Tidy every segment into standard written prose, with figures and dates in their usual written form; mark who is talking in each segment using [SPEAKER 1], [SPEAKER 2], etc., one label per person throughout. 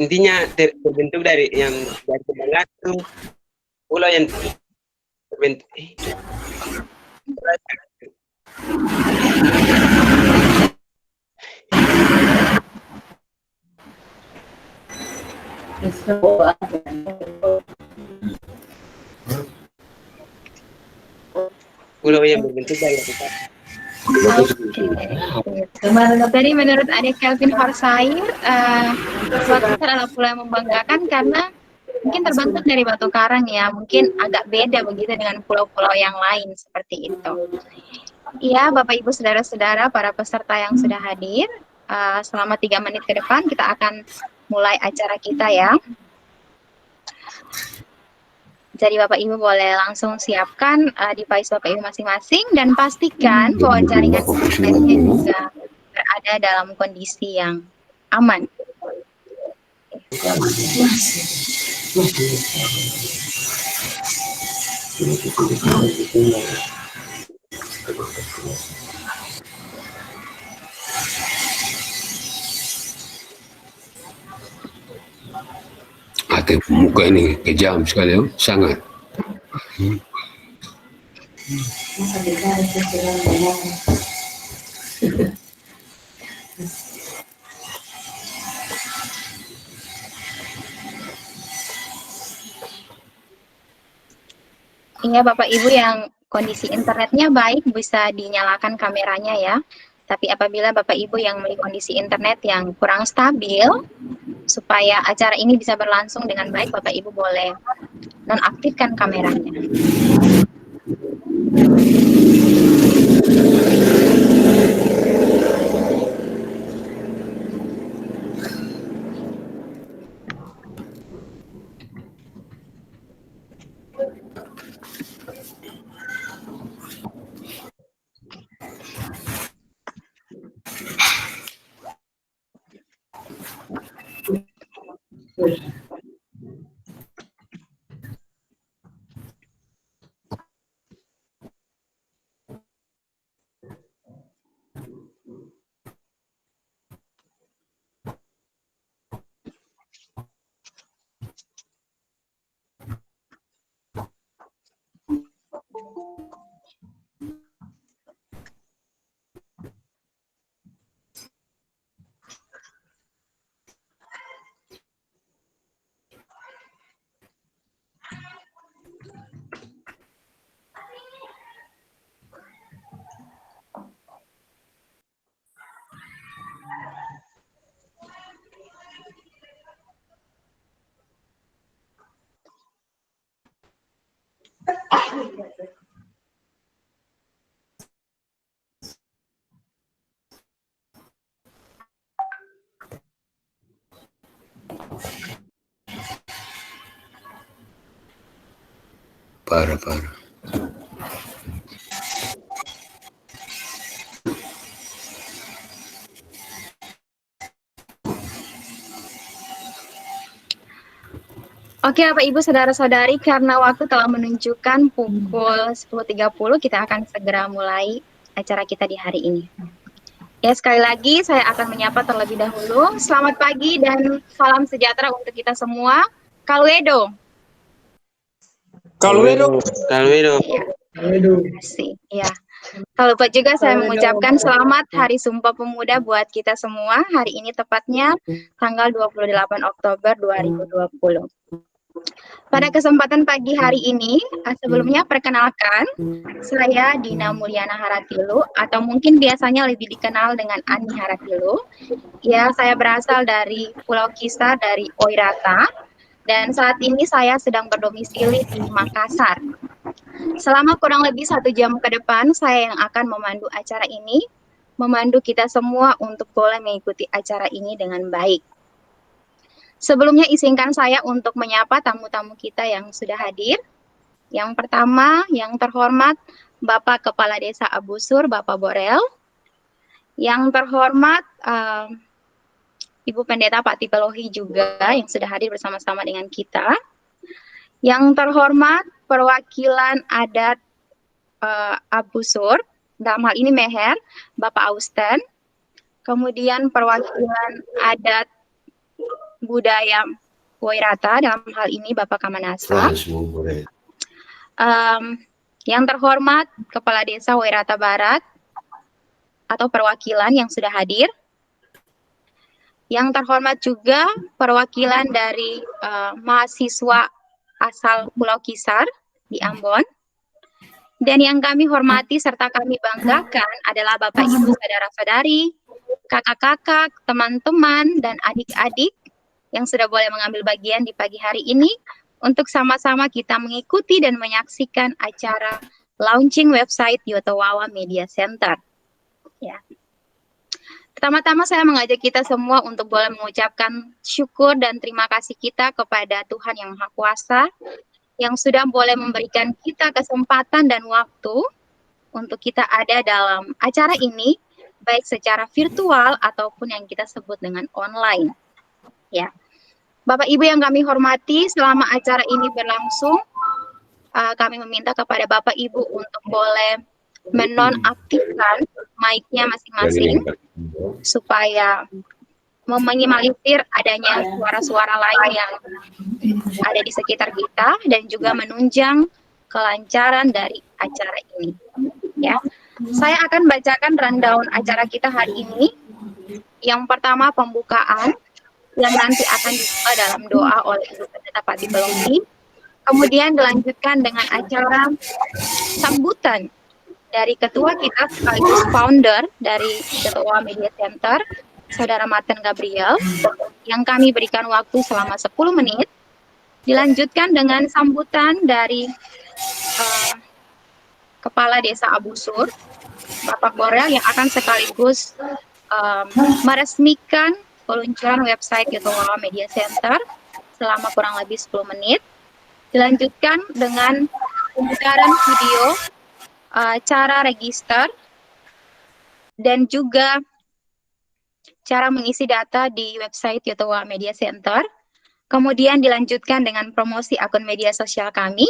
[SPEAKER 1] intinya terbentuk dari yang dari kebanggaan itu pulau yang terbentuk. Pulau yang berbentuk dari habitat.
[SPEAKER 2] Jadi menurut adik Kelvin Horsair, suatu adalah pulau yang membanggakan karena mungkin terbentuk dari batu karang ya, mungkin agak beda begitu dengan pulau-pulau yang lain seperti itu. Iya, Bapak Ibu Saudara-saudara, para peserta yang sudah hadir, selama 3 menit ke depan kita akan mulai acara kita ya. Jadi Bapak Ibu boleh langsung siapkan device Bapak Ibu masing-masing dan pastikan bahwa jaringan internetnya juga berada dalam kondisi yang aman.
[SPEAKER 3] Muka ini kejam sekali, sangat.
[SPEAKER 2] Iya Bapak Ibu yang kondisi internetnya baik bisa dinyalakan kameranya ya. Tapi apabila Bapak Ibu yang memiliki kondisi internet yang kurang stabil, supaya acara ini bisa berlangsung dengan baik, Bapak Ibu boleh nonaktifkan kameranya.
[SPEAKER 3] Parah.
[SPEAKER 2] Oke Bapak Ibu Saudara-saudari, karena waktu telah menunjukkan pukul 10.30, kita akan segera mulai acara kita di hari ini. Ya, sekali lagi saya akan menyapa terlebih dahulu. Selamat pagi dan salam sejahtera untuk kita semua. Kaluedo.
[SPEAKER 1] Kaluedo.
[SPEAKER 2] Ya. Tak lupa juga saya mengucapkan selamat Hari Sumpah Pemuda buat kita semua. Hari ini tepatnya tanggal 28 Oktober 2020. Pada kesempatan pagi hari ini, sebelumnya perkenalkan, saya Dina Mulyana Haratilu, atau mungkin biasanya lebih dikenal dengan Ani Haratilu. Ya, saya berasal dari Pulau Kisar, dari Oirata, dan saat ini saya sedang berdomisili di Makassar. Selama kurang lebih 1 jam ke depan, saya yang akan memandu acara ini, memandu kita semua untuk boleh mengikuti acara ini dengan baik. Sebelumnya izinkan saya untuk menyapa tamu-tamu kita yang sudah hadir. Yang pertama, yang terhormat Bapak Kepala Desa Abusur, Bapak Borel. Yang terhormat Ibu Pendeta Pak Tipelohi juga yang sudah hadir bersama-sama dengan kita. Yang terhormat perwakilan adat Abusur, dalam hal ini Meher, Bapak Austen. Kemudian perwakilan adat budaya Wairata, dalam hal ini Bapak Kamanasa.
[SPEAKER 3] Frans Mumure.
[SPEAKER 2] Yang terhormat Kepala Desa Wairata Barat atau perwakilan yang sudah hadir. Yang terhormat juga perwakilan dari mahasiswa asal Pulau Kisar di Ambon. Dan yang kami hormati serta kami banggakan adalah Bapak Ibu saudara-saudari, kakak-kakak, teman-teman, dan adik-adik yang sudah boleh mengambil bagian di pagi hari ini untuk sama-sama kita mengikuti dan menyaksikan acara launching website Yotowawa Media Center. Ya. Pertama-tama saya mengajak kita semua untuk boleh mengucapkan syukur dan terima kasih kita kepada Tuhan Yang Maha Kuasa yang sudah boleh memberikan kita kesempatan dan waktu untuk kita ada dalam acara ini, baik secara virtual ataupun yang kita sebut dengan online. Ya, Bapak Ibu yang kami hormati, selama acara ini berlangsung, kami meminta kepada Bapak Ibu untuk boleh menonaktifkan mic-nya masing-masing supaya meminimalisir adanya suara-suara lain yang ada di sekitar kita dan juga menunjang kelancaran dari acara ini. Ya, saya akan bacakan rundown acara kita hari ini. Yang pertama pembukaan yang nanti akan dibuka dalam doa oleh Ibu Pendeta Pati Pelonggi. Kemudian dilanjutkan dengan acara sambutan dari ketua kita sekaligus founder dari Yotowawa Media Center, Saudara Martin Gabriel, yang kami berikan waktu selama 10 menit. Dilanjutkan dengan sambutan dari Kepala Desa Abusur, Bapak Korel, yang akan sekaligus meresmikan peluncuran website Yotowawa Media Center selama kurang lebih 10 menit. Dilanjutkan dengan pemutaran video cara register dan juga cara mengisi data di website Yotowawa Media Center. Kemudian dilanjutkan dengan promosi akun media sosial kami.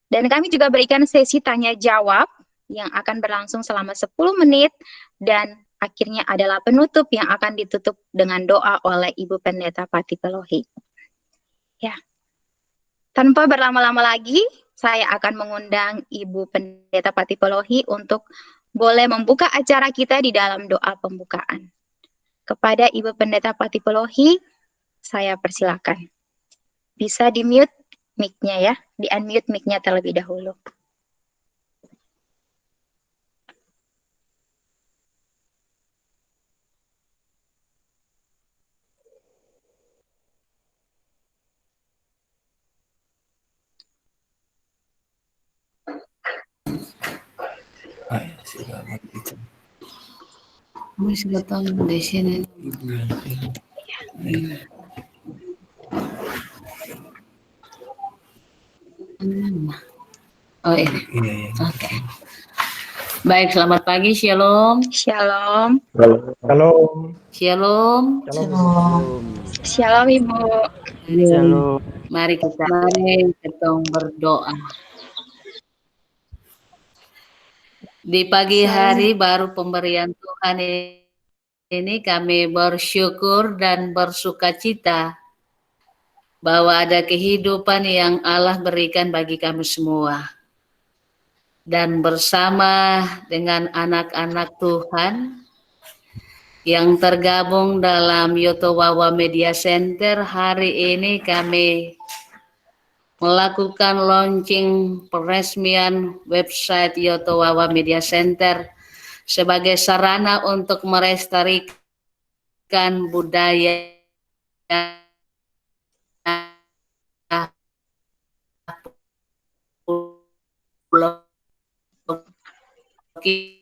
[SPEAKER 2] Dan kami juga berikan sesi tanya jawab yang akan berlangsung selama 10 menit. Dan akhirnya adalah penutup yang akan ditutup dengan doa oleh Ibu Pendeta Pati Pelohi. Ya. Tanpa berlama-lama lagi, saya akan mengundang Ibu Pendeta Pati Pelohi untuk boleh membuka acara kita di dalam doa pembukaan. Kepada Ibu Pendeta Pati Pelohi, saya persilakan. Bisa di-mute mic-nya ya, di-unmute mic-nya terlebih dahulu.
[SPEAKER 4] Sudah tahu di sini. Oh ini. Oke. Baik, selamat pagi, Shalom.
[SPEAKER 2] Shalom.
[SPEAKER 5] Shalom.
[SPEAKER 4] Shalom.
[SPEAKER 2] Shalom Ibu.
[SPEAKER 5] Shalom.
[SPEAKER 4] Mari kita berdoa. Di pagi hari baru pemberian Tuhan ini kami bersyukur dan bersukacita bahwa ada kehidupan yang Allah berikan bagi kami semua. Dan bersama dengan anak-anak Tuhan yang tergabung dalam Yotowawa Media Center, hari ini kami melakukan launching peresmian website Yotowawa Media Center sebagai sarana untuk melestarikan budaya Pulau Kisar.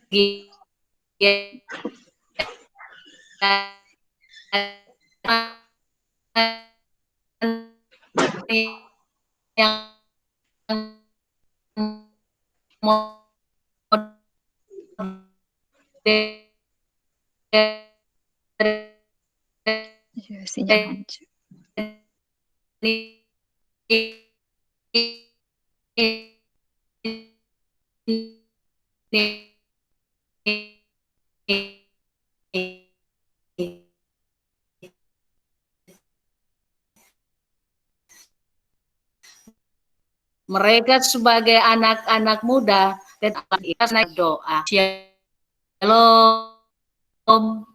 [SPEAKER 4] yang
[SPEAKER 2] Ya, sinyal hancur.
[SPEAKER 4] Mereka sebagai anak-anak muda dan kita doa. Shalom.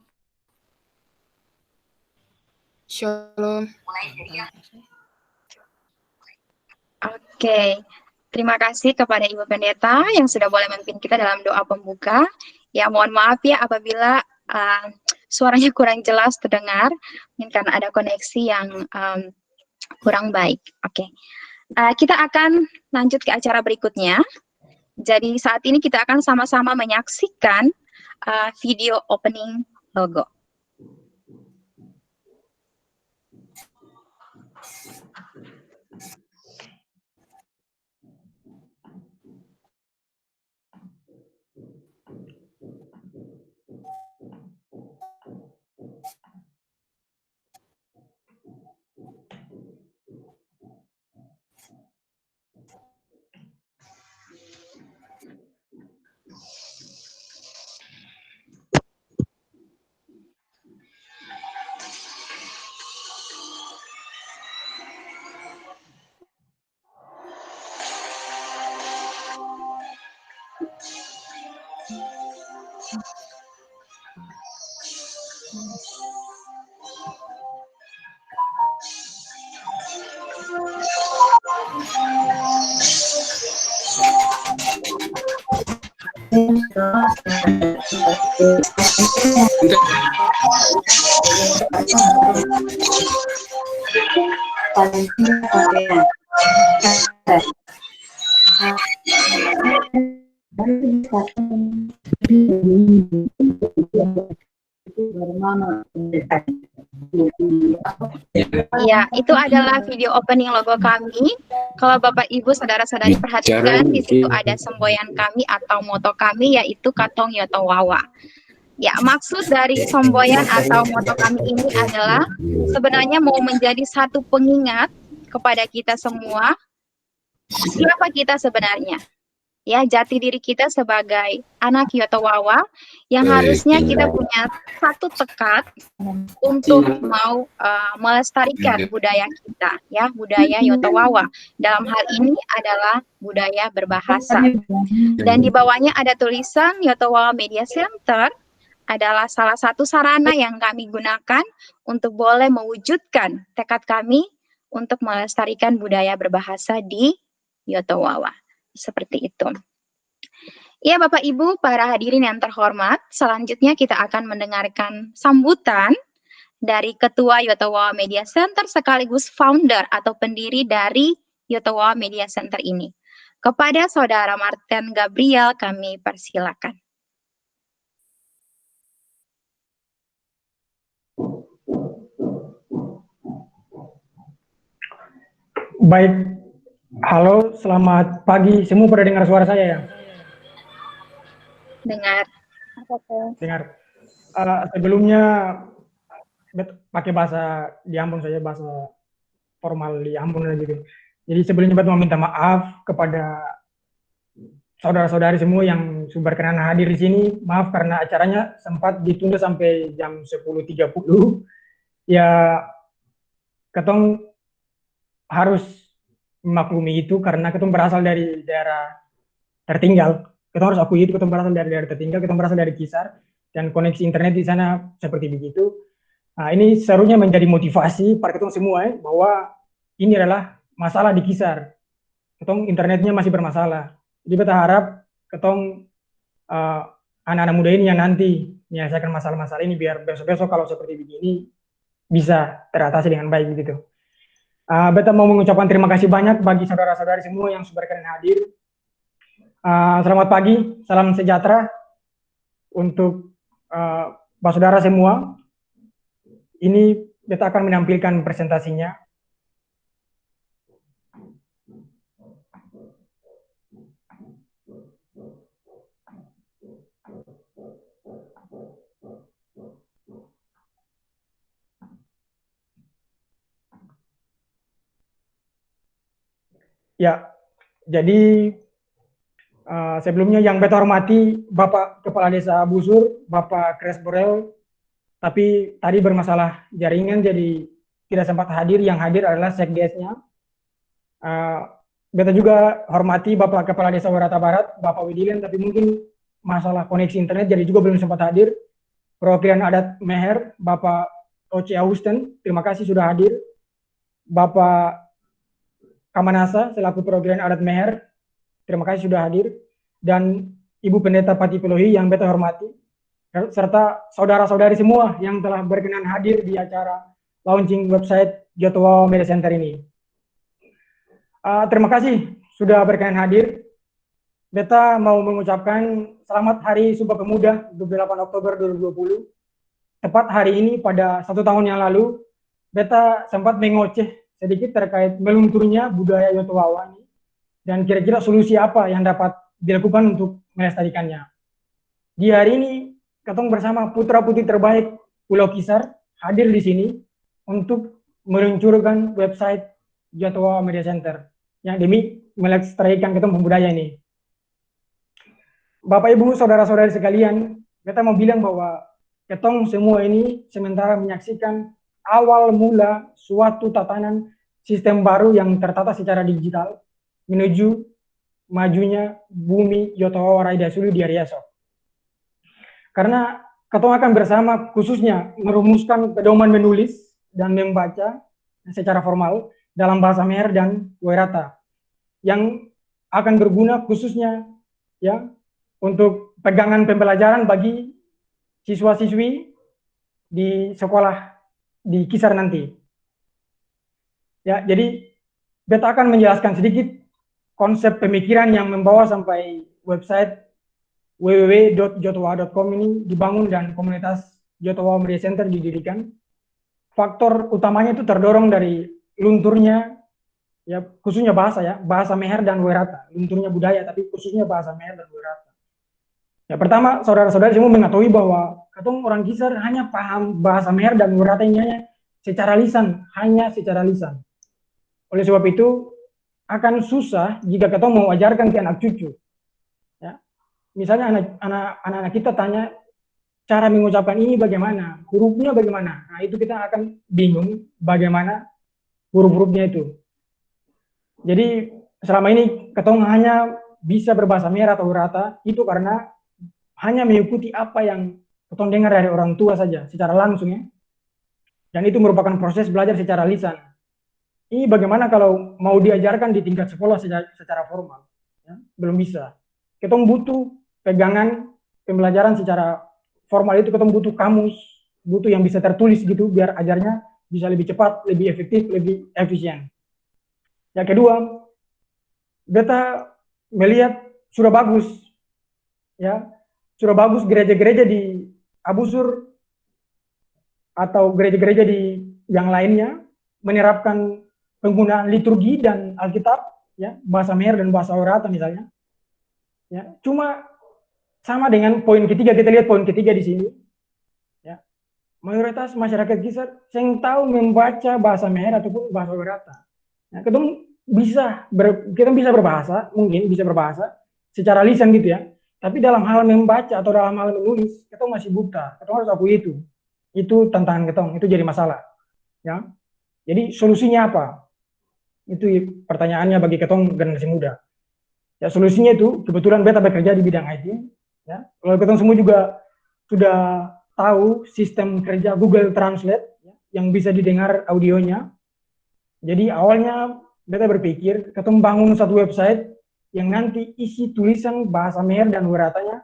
[SPEAKER 6] Shalom.
[SPEAKER 2] Oke, terima kasih kepada Ibu Pendeta yang sudah boleh memimpin kita dalam doa pembuka. Ya, mohon maaf ya apabila suaranya kurang jelas terdengar, mungkin karena ada koneksi yang kurang baik. Oke, kita akan lanjut ke acara berikutnya. Jadi saat ini kita akan sama-sama menyaksikan video opening logo. Ya, itu adalah video opening logo kami. Kalau Bapak Ibu saudara-saudari perhatikan, di situ ada semboyan kami atau moto kami, yaitu Katong Yoto Wawa. Ya, maksud dari semboyan atau moto kami ini adalah sebenarnya mau menjadi satu pengingat kepada kita semua, siapa kita sebenarnya. Ya, jati diri kita sebagai anak Yoto Wawa yang harusnya kita punya satu tekad untuk mau melestarikan budaya kita, ya, budaya Yoto Wawa. Dalam hal ini adalah budaya berbahasa. Dan di bawahnya ada tulisan Yoto Wawa Media Center adalah salah satu sarana yang kami gunakan untuk boleh mewujudkan tekad kami untuk melestarikan budaya berbahasa di Yoto Wawa. Seperti itu. Ya, Bapak Ibu, para hadirin yang terhormat, selanjutnya kita akan mendengarkan sambutan dari Ketua Yoto Wawa Media Center sekaligus founder atau pendiri dari Yoto Wawa Media Center ini. Kepada Saudara Martin Gabriel kami persilakan.
[SPEAKER 5] Baik, halo, selamat pagi. Semua pada dengar suara saya ya?
[SPEAKER 2] Dengar.
[SPEAKER 5] Dengar. Sebelumnya pakai bahasa di Ambon saja, bahasa formal di Ambon gitu. Jadi sebelumnya mau minta maaf kepada saudara-saudari semua yang berkenan hadir di sini. Maaf karena acaranya sempat ditunda sampai jam 10.30. Ya, ketong harus memaklumi itu karena ketong berasal dari daerah tertinggal. Kita harus akui itu, kita berasal dari daerah tertinggal, kita berasal dari Kisar, dan koneksi internet di sana seperti begitu. Nah, ini serunya menjadi motivasi para kita semua bahwa ini adalah masalah di Kisar. Ketong internetnya masih bermasalah. Jadi kita harap ketong anak-anak muda ini yang nanti menyelesaikan masalah-masalah ini biar besok-besok kalau seperti begini bisa teratasi dengan baik gitu. Beta mau mengucapkan terima kasih banyak bagi saudara-saudari semua yang sudah berkenan hadir. Selamat pagi, salam sejahtera. untuk Bapak saudara semua, ini kita akan menampilkan presentasinya. Ya, jadi sebelumnya yang beta hormati Bapak Kepala Desa Busur, Bapak Kres Borel, tapi tadi bermasalah jaringan jadi tidak sempat hadir. Yang hadir adalah Sekdesnya. Beta juga hormati Bapak Kepala Desa Werata Barat, Bapak Widilen, tapi mungkin masalah koneksi internet jadi juga belum sempat hadir. Perwakilan adat Meher, Bapak Oce Austen, terima kasih sudah hadir. Bapak Kamanasa selaku perwakilan adat Meher, terima kasih sudah hadir. Dan Ibu Pendeta Pati Pelohi yang beta hormati, serta saudara-saudari semua yang telah berkenan hadir di acara launching website Jotowa Media Center ini. Terima kasih sudah berkenan hadir. Beta mau mengucapkan selamat Hari Sumpah Pemuda 28 Oktober 2020. Tepat hari ini pada 1 tahun yang lalu, beta sempat mengoceh sedikit terkait melunturnya budaya Yotowawa ini, dan kira-kira solusi apa yang dapat dilakukan untuk melestarikannya. Di hari ini, ketong bersama putra-putri terbaik Pulau Kisar hadir di sini untuk meluncurkan website Jotowa Media Center yang demi melestarikan ketong budaya ini. Bapak Ibu, saudara-saudari sekalian, kita mau bilang bahwa ketong semua ini sementara menyaksikan awal mula suatu tatanan sistem baru yang tertata secara digital menuju majunya bumi Jotowa Warai Dasulu di hari esok. Karena ketong akan bersama khususnya merumuskan pedoman menulis dan membaca secara formal dalam bahasa Meher dan Werata yang akan berguna khususnya ya untuk pegangan pembelajaran bagi siswa-siswi di sekolah di Kisar nanti. Ya, jadi beta akan menjelaskan sedikit konsep pemikiran yang membawa sampai website www.jotowa.com ini dibangun dan komunitas Jotowa Media Center didirikan. Faktor utamanya itu terdorong dari lunturnya ya khususnya bahasa Meher dan Werata. Lunturnya budaya tapi khususnya bahasa Meher dan Werata. Ya, pertama, saudara-saudari semua mengetahui bahwa ketong orang Kisar hanya paham bahasa Meher dan Werata ini hanya secara lisan. Oleh sebab itu, akan susah jika ketong mau ajarkan ke anak cucu. Ya. Misalnya anak-anak kita tanya, cara mengucapkan ini bagaimana, hurufnya bagaimana. Nah, itu kita akan bingung bagaimana huruf-hurufnya itu. Jadi, selama ini ketong hanya bisa berbahasa Meher atau Werata, itu karena hanya mengikuti apa yang ketong dengar dari orang tua saja, secara langsung ya. Dan itu merupakan proses belajar secara lisan. Ini bagaimana kalau mau diajarkan di tingkat sekolah secara formal? Ya, belum bisa. Ketong butuh pegangan pembelajaran secara formal itu, ketong butuh kamus, butuh yang bisa tertulis gitu, biar ajarnya bisa lebih cepat, lebih efektif, lebih efisien. Yang kedua, beta melihat sudah bagus, ya, sudah bagus gereja-gereja di Abusur atau gereja-gereja di yang lainnya menerapkan penggunaan liturgi dan Alkitab, ya, bahasa Meher dan bahasa Werata misalnya. Ya, cuma sama dengan poin ketiga, kita lihat poin ketiga di sini. Ya, mayoritas masyarakat Kisar yang tahu membaca bahasa Meher ataupun bahasa Werata. Nah, kita bisa berbahasa, mungkin bisa berbahasa secara lisan gitu ya. Tapi dalam hal membaca atau dalam hal menulis, kita masih buta. Kita harus akui itu. Itu tantangan ketong, itu jadi masalah. Ya. Jadi solusinya apa? Itu pertanyaannya bagi ketong generasi muda. Ya, solusinya itu kebetulan beta bekerja di bidang IT. Ya. Kalau ketong semua juga sudah tahu sistem kerja Google Translate ya, yang bisa didengar audionya. Jadi awalnya beta berpikir ketong bangun satu website yang nanti isi tulisan bahasa Meher dan Weratanya,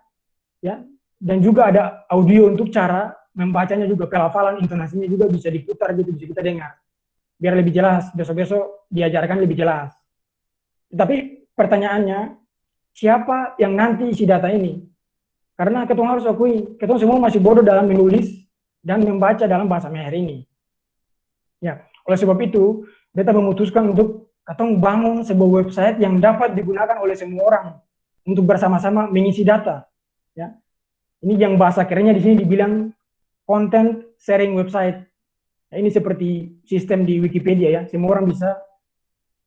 [SPEAKER 5] ya, dan juga ada audio untuk cara membacanya juga, pelafalan intonasinya juga bisa diputar gitu, bisa kita dengar, biar lebih jelas, besok-besok diajarkan lebih jelas. Tapi pertanyaannya, siapa yang nanti isi data ini? Karena kita harus akui, kita semua masih bodoh dalam menulis dan membaca dalam bahasa Meher ini. Ya, oleh sebab itu, beta memutuskan untuk kita bangun sebuah website yang dapat digunakan oleh semua orang untuk bersama-sama mengisi data. Ya, ini yang bahasa kerennya di sini dibilang content sharing website. Nah, ini seperti sistem di Wikipedia ya, semua orang bisa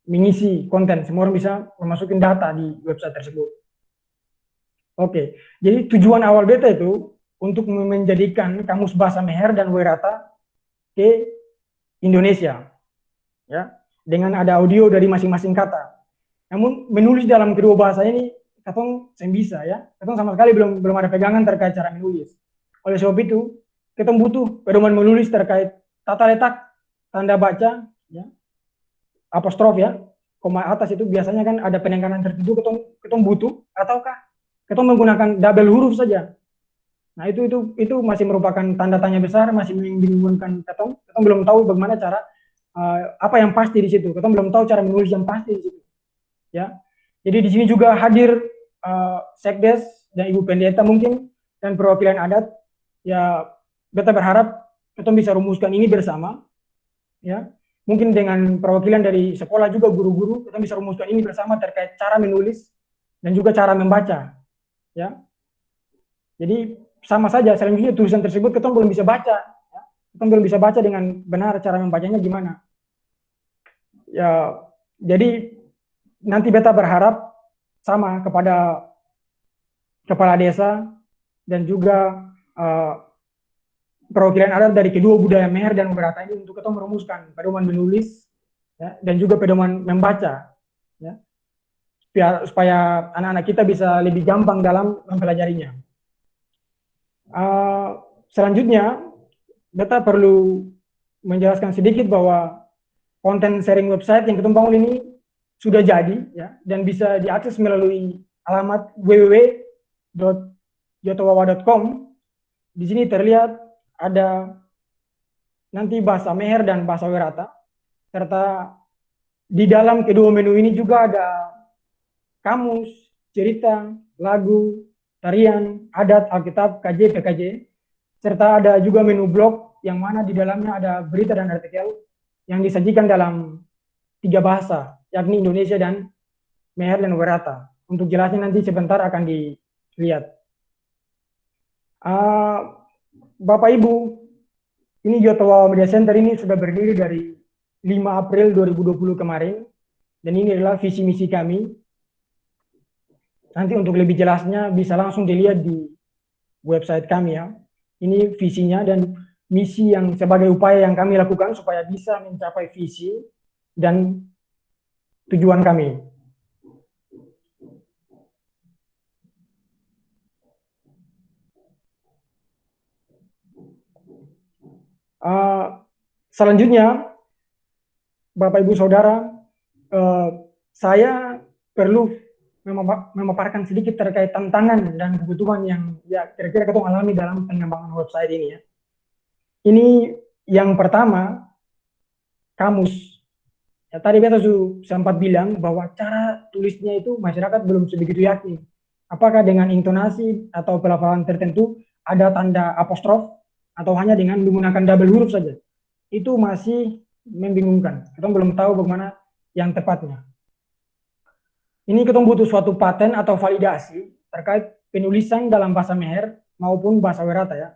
[SPEAKER 5] mengisi konten, semua orang bisa memasukin data di website tersebut. Oke, jadi tujuan awal beta itu untuk menjadikan kamus bahasa Meher dan Werata ke Indonesia, ya, dengan ada audio dari masing-masing kata. Namun menulis dalam kedua bahasa ini, katong saya bisa ya, katong sama sekali belum ada pegangan terkait cara menulis. Oleh sebab itu, kita butuh pedoman menulis terkait tata letak, tanda baca, ya, apostrof ya, koma atas itu biasanya kan ada penekanan tertentu ketong butuh, ataukah kita menggunakan double huruf saja. Nah itu masih merupakan tanda tanya besar, masih membingungkan ketong belum tahu bagaimana cara apa yang pasti di situ. Ketong belum tahu cara menulis yang pasti di situ. Ya. Jadi di sini juga hadir Sekdes dan Ibu Pendeta mungkin dan perwakilan adat. Ya, beta berharap ketong bisa rumuskan ini bersama. Ya. Mungkin dengan perwakilan dari sekolah juga guru-guru, kita bisa rumuskan ini bersama terkait cara menulis dan juga cara membaca. Ya, jadi sama saja. Selanjutnya tulisan tersebut kita belum bisa baca, ya. Kita belum bisa baca dengan benar cara membacanya gimana. Ya, jadi nanti beta berharap sama kepada kepala desa dan juga perwakilan adat dari kedua budaya Meher dan Werata ini untuk kita merumuskan pedoman menulis, ya, dan juga pedoman membaca, ya. Supaya anak-anak kita bisa lebih gampang dalam mempelajarinya. Selanjutnya, beta perlu menjelaskan sedikit bahwa konten sharing website yang kita bangun ini sudah jadi, ya, dan bisa diakses melalui alamat www.jotowawa.com. Di sini terlihat ada nanti bahasa Meher dan bahasa Werata, serta di dalam kedua menu ini juga ada kamus, cerita, lagu, tarian, adat, Alkitab, KJ, PKJ, serta ada juga menu blog yang mana di dalamnya ada berita dan artikel yang disajikan dalam 3 bahasa, yakni Indonesia dan Meher dan Werata. Untuk jelasnya nanti sebentar akan dilihat. Bapak Ibu, ini Jotowawa Media Center ini sudah berdiri dari 5 April 2020 kemarin, dan ini adalah visi misi kami. Nanti untuk lebih jelasnya bisa langsung dilihat di website kami ya. Ini visinya dan misi yang sebagai upaya yang kami lakukan supaya bisa mencapai visi dan tujuan kami. Selanjutnya, Bapak Ibu Saudara, saya perlu memaparkan sedikit terkait tantangan dan kebutuhan yang ya kira-kira kita alami dalam pengembangan website ini ya. Ini yang pertama, kamus. Ya, tadi beta sempat bilang bahwa cara tulisnya itu masyarakat belum sebegitu yakin. Apakah dengan intonasi atau pelafalan tertentu ada tanda apostrof atau hanya dengan menggunakan double huruf saja. Itu masih membingungkan. Kita belum tahu bagaimana yang tepatnya. Ini kita butuh suatu paten atau validasi terkait penulisan dalam bahasa Meher maupun bahasa Werata ya,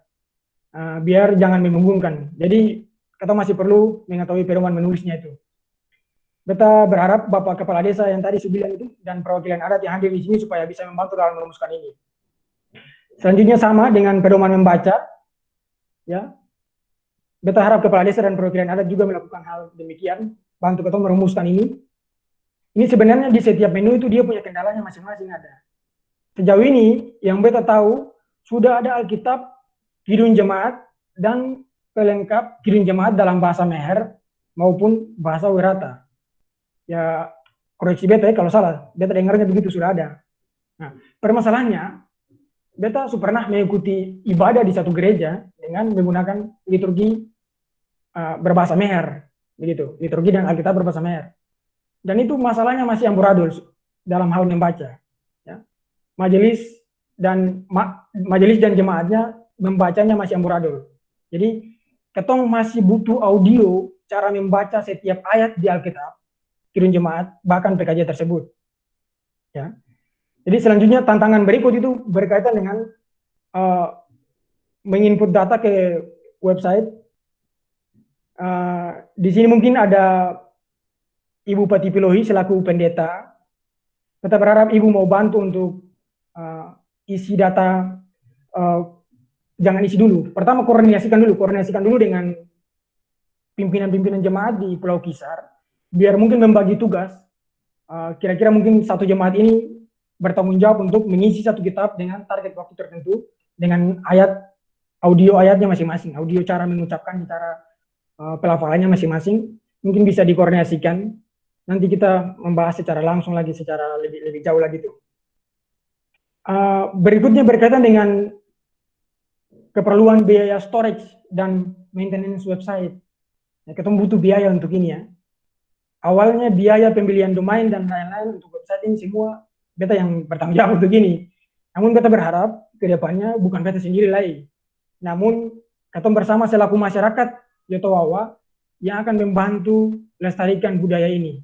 [SPEAKER 5] biar jangan membingungkan. Jadi kita masih perlu mengetahui pedoman menulisnya itu. Beta berharap Bapak Kepala Desa yang tadi saya bilang itu dan perwakilan adat yang hadir di sini supaya bisa membantu dalam merumuskan ini. Selanjutnya sama dengan pedoman membaca, ya. Beta harap Kepala Desa dan perwakilan adat juga melakukan hal demikian, bantu kita merumuskan ini. Ini sebenarnya di setiap menu itu dia punya kendalanya masing-masing ada. Sejauh ini yang beta tahu sudah ada Alkitab, Kidung Jemaat dan pelengkap Kidung Jemaat dalam bahasa Meher maupun bahasa Werata. Ya koreksi beta ya kalau salah, beta dengarnya begitu sudah ada. Nah, permasalahannya beta pernah mengikuti ibadah di satu gereja dengan menggunakan liturgi berbahasa Meher, begitu, liturgi dan Alkitab berbahasa Meher. Dan itu masalahnya masih amburadul dalam hal membaca. Ya. Majelis dan majelis dan jemaatnya membacanya masih amburadul. Jadi ketong masih butuh audio cara membaca setiap ayat di Alkitab kirim jemaat bahkan PKJ tersebut. Ya. Jadi selanjutnya tantangan berikut itu berkaitan dengan menginput data ke website. Di sini mungkin ada Ibu Patipilohi selaku pendeta. Kita berharap Ibu mau bantu untuk isi data. Jangan isi dulu. Pertama koordinasikan dulu dengan pimpinan-pimpinan jemaat di Pulau Kisar, biar mungkin membagi tugas. Kira-kira mungkin satu jemaat ini bertanggung jawab untuk mengisi satu kitab dengan target waktu tertentu, dengan audio ayatnya masing-masing, audio cara mengucapkan, cara pelafalannya masing-masing, mungkin bisa dikoordinasikan. Nanti kita membahas secara langsung lagi, secara lebih jauh lagi tuh. Berikutnya berkaitan dengan keperluan biaya storage dan maintenance website. Ya, kita butuh biaya untuk ini ya. Awalnya biaya pembelian domain dan lain-lain untuk website ini semua beta yang bertanggung jawab untuk ini. Namun beta berharap ke depannya bukan beta sendiri lagi. Namun kita bersama selaku masyarakat Yotowawa yang akan membantu lestarikan budaya ini.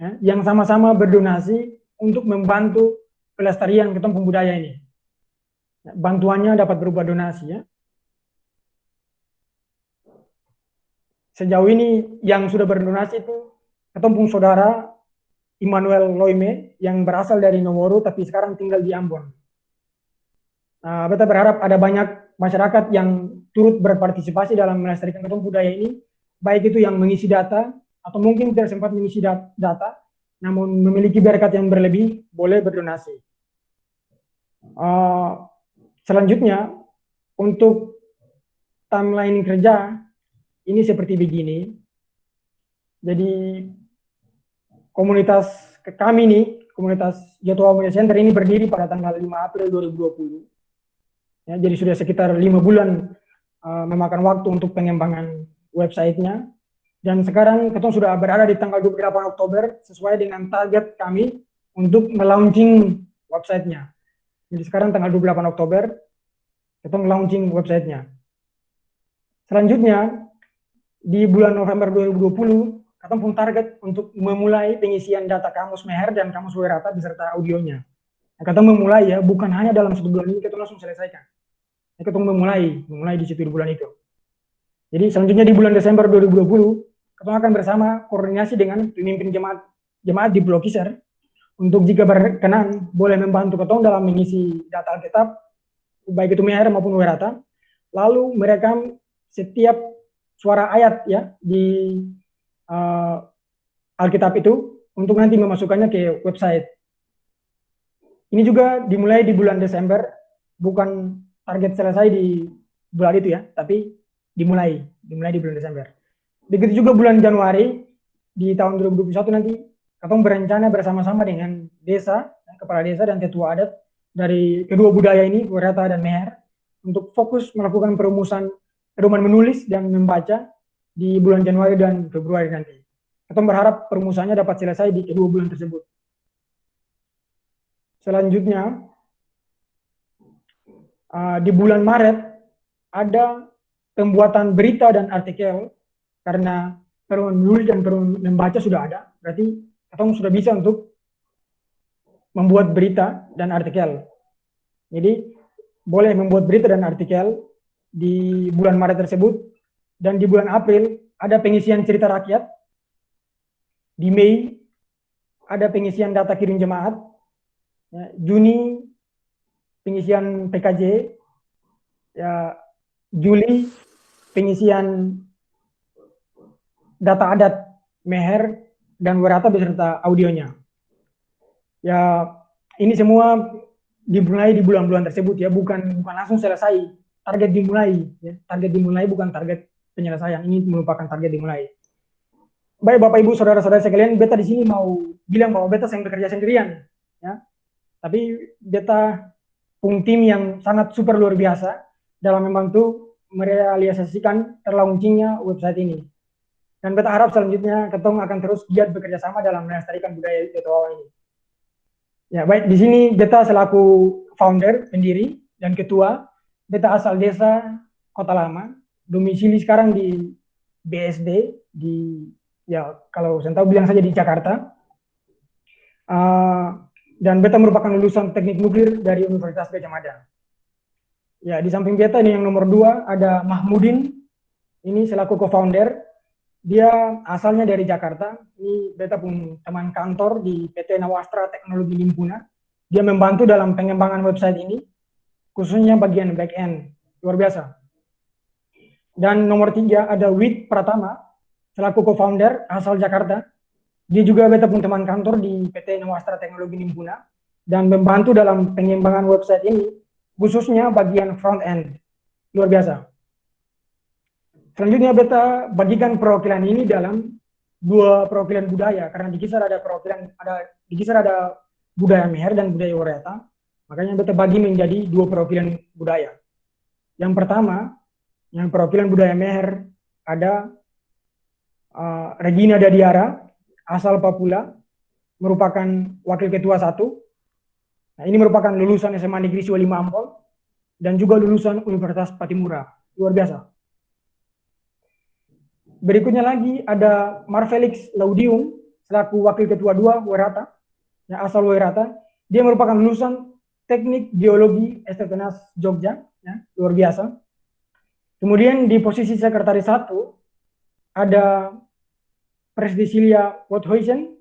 [SPEAKER 5] Ya, yang sama-sama berdonasi untuk membantu pelestarian ketemu budaya ini. Bantuannya dapat berupa donasi ya. Sejauh ini yang sudah berdonasi itu ketemu saudara Immanuel Loime yang berasal dari Nomoro tapi sekarang tinggal di Ambon. Beta berharap ada banyak masyarakat yang turut berpartisipasi dalam melestarikan ketemu budaya ini, baik itu yang mengisi data atau mungkin tidak sempat mengisi data, namun memiliki berkat yang berlebih boleh berdonasi. Selanjutnya untuk timeline kerja ini seperti begini. Jadi komunitas kami nih, komunitas Yotowawa Media Center ini berdiri pada tanggal 5 April 2020. Ya, jadi sudah sekitar 5 bulan memakan waktu untuk pengembangan websitenya. Dan sekarang kita sudah berada di tanggal 28 Oktober sesuai dengan target kami untuk melaunching websitenya. Jadi sekarang tanggal 28 Oktober kita melaunching websitenya. Selanjutnya di bulan November 2020 kita pun target untuk memulai pengisian data kamus Meher dan kamus Werata beserta audionya. Nah, kita memulai ya, bukan hanya dalam 1 bulan ini kita langsung selesaikan. Nah, kita memulai di situ di bulan itu. Jadi selanjutnya di bulan Desember 2020 kita akan bersama koordinasi dengan pemimpin jemaat di Pulau Kisar untuk jika berkenan boleh membantu ketong dalam mengisi data Alkitab baik itu Meher maupun Werata, lalu merekam setiap suara ayat ya di Alkitab itu untuk nanti memasukkannya ke website. Ini juga dimulai di bulan Desember, bukan target selesai di bulan itu ya, tapi dimulai di bulan Desember. Begitu juga bulan Januari di tahun 2021 nanti Katong berencana bersama-sama dengan desa, kepala desa dan tetua adat dari kedua budaya ini, Werata dan Meher, untuk fokus melakukan perumusan pedoman menulis dan membaca di bulan Januari dan Februari nanti. Katong berharap perumusannya dapat selesai di kedua bulan tersebut. Selanjutnya, di bulan Maret ada pembuatan berita dan artikel karena pedoman menulis dan pedoman membaca sudah ada, berarti Katong sudah bisa untuk membuat berita dan artikel. Jadi boleh membuat berita dan artikel di bulan Maret tersebut, dan di bulan April ada pengisian cerita rakyat. Di Mei ada pengisian data kirim jemaat. Ya, Juni pengisian PKJ. Ya, Juli pengisian data adat Meher dan Werata beserta audionya. Ya, ini semua dimulai di bulan-bulan tersebut ya, bukan langsung selesai. Target dimulai, ya. Target dimulai bukan target penyelesaian. Ini merupakan target dimulai. Baik Bapak Ibu saudara-saudara sekalian, beta di sini mau bilang bahwa beta yang bekerja sendirian, ya. Tapi beta pun tim yang sangat super luar biasa dalam membantu merealisasikan terlaunchingnya website ini. Dan beta harap selanjutnya Ketong akan terus giat bekerja sama dalam melestarikan budaya Yotowawa ini. Ya baik, di sini beta selaku co-founder, pendiri, dan ketua. Beta asal desa Kota Lama, domisili sekarang di BSD, ya kalau saya tahu bilang saja di Jakarta. Dan beta merupakan lulusan teknik nuklir dari Universitas Gadjah Mada. Ya, di samping beta ini yang nomor 2 ada Mahmudin, ini selaku co-founder. Dia asalnya dari Jakarta. Ini beta pun teman kantor di PT Nawastra Teknologi Limpuna. Dia membantu dalam pengembangan website ini, khususnya bagian back end. Luar biasa. Dan nomor 3 ada Wid Pratama, selaku co-founder asal Jakarta. Dia juga beta pun teman kantor di PT Nawastra Teknologi Limpuna dan membantu dalam pengembangan website ini, khususnya bagian front end. Luar biasa. Selanjutnya beta bagikan perwakilan ini dalam 2 perwakilan budaya, karena di Kisar ada budaya Meher dan budaya Wereata. Makanya beta bagi menjadi 2 perwakilan budaya. Yang pertama, yang perwakilan budaya Meher ada Regina Dadiara, asal Papua, merupakan wakil ketua 1. Nah, ini merupakan lulusan SMA Negeri 5 Ampol dan juga lulusan Universitas Patimura. Luar biasa. Berikutnya lagi ada Marfelix Laudium, selaku wakil ketua 2 Wereata, yang asal Wereata. Dia merupakan lulusan Teknik Geologi STTNAS Jogja, ya, luar biasa. Kemudian di posisi sekretaris 1 ada Presdisilia Wothuisen,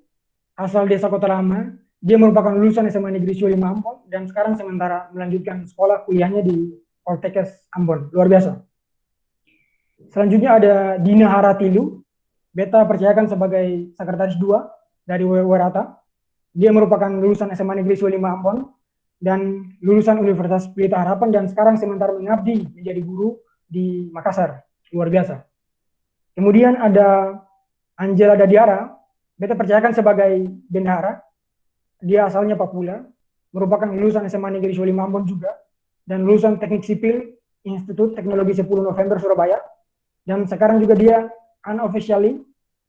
[SPEAKER 5] asal desa Kota Lama. Dia merupakan lulusan SMA Negeri 5 Ambon dan sekarang sementara melanjutkan sekolah kuliahnya di Poltekkes Ambon. Luar biasa. Selanjutnya ada Dina Haratilu, beta percayakan sebagai sekretaris 2 dari Wereata. Dia merupakan lulusan SMA Negeri 5 Ambon dan lulusan Universitas Pelita Harapan dan sekarang sementara mengabdi menjadi guru di Makassar. Luar biasa. Kemudian ada Angela Dadiara, beta percayakan sebagai bendahara. Dia asalnya Papua, merupakan lulusan SMA Negeri 5 Ambon juga dan lulusan Teknik Sipil Institut Teknologi 10 November Surabaya. Dan sekarang juga dia unofficially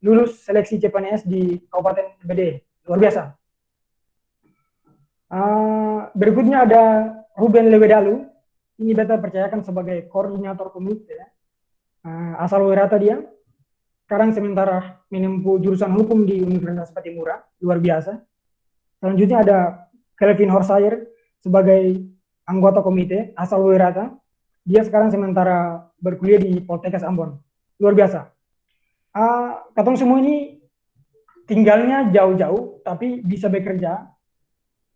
[SPEAKER 5] lulus seleksi CPNS di Kabupaten NBD. Luar biasa. Berikutnya ada Ruben Lewedalu. Ini beta percayakan sebagai koordinator komite. Asal Wereata dia. Sekarang sementara menempuh jurusan hukum di Universitas Patimura. Luar biasa. Selanjutnya ada Kelvin Horsayer sebagai anggota komite asal Wereata. Dia sekarang sementara berkuliah di Poltekkes Ambon. Luar biasa. Katong semua ini tinggalnya jauh-jauh, tapi bisa bekerja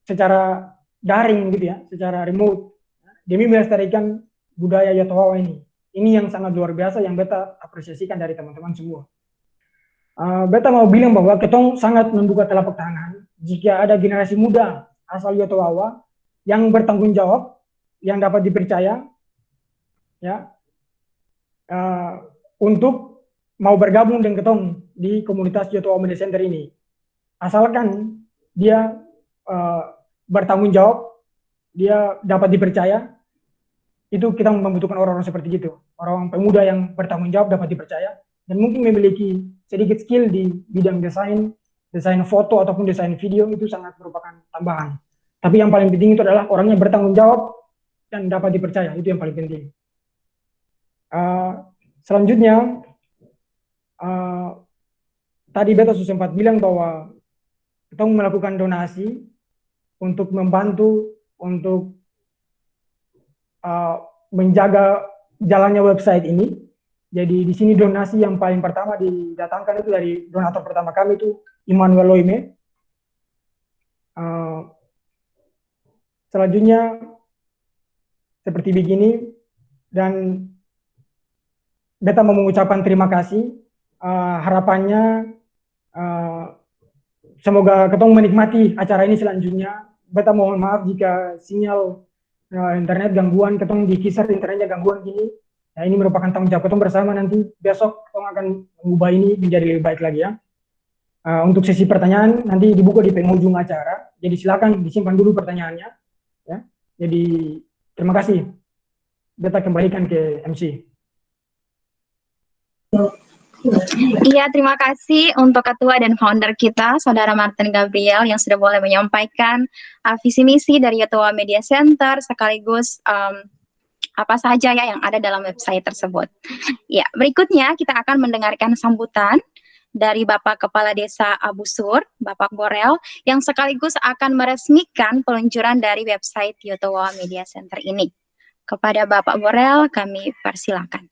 [SPEAKER 5] secara daring gitu ya, secara remote, demi melestarikan budaya Yotowawa ini. Ini yang sangat luar biasa yang beta apresiasikan dari teman-teman semua. Beta mau bilang bahwa ketong sangat membuka telapak tangan jika ada generasi muda asal Yotowawa yang bertanggung jawab, yang dapat dipercaya, ya, untuk mau bergabung dengan ketong di komunitas Yotowawa Media Center ini. Asalkan dia bertanggung jawab, dia dapat dipercaya, itu kita membutuhkan orang-orang seperti itu. Orang pemuda yang bertanggung jawab, dapat dipercaya, dan mungkin memiliki sedikit skill di bidang desain foto ataupun desain video, itu sangat merupakan tambahan. Tapi yang paling penting itu adalah orangnya bertanggung jawab dan dapat dipercaya, itu yang paling penting. Selanjutnya, tadi beta sudah sempat bilang bahwa kita melakukan donasi untuk membantu untuk menjaga jalannya website ini. Jadi di sini donasi yang paling pertama didatangkan itu dari donatur pertama kami itu Immanuel Loime. Selanjutnya seperti begini, dan beta mau mengucapkan terima kasih. Harapannya semoga ketong menikmati acara ini selanjutnya. Beta mohon maaf jika sinyal internet gangguan, ketong di Kisar internetnya gangguan gini. Nah, ini merupakan tanggung jawab ketong bersama, nanti besok ketong akan mengubah ini menjadi lebih baik lagi ya. Untuk sesi pertanyaan nanti dibuka di penghujung acara. Jadi silakan disimpan dulu pertanyaannya ya. Jadi terima kasih. Beta kembalikan ke MC.
[SPEAKER 2] Iya, terima kasih untuk ketua dan founder kita, Saudara Martin Gabriel, yang sudah boleh menyampaikan visi misi dari Yotowa Media Center, sekaligus apa saja ya yang ada dalam website tersebut. Ya, berikutnya kita akan mendengarkan sambutan dari Bapak Kepala Desa Abusur, Bapak Borel, yang sekaligus akan meresmikan peluncuran dari website Yotowa Media Center ini. Kepada Bapak Borel, kami persilakan.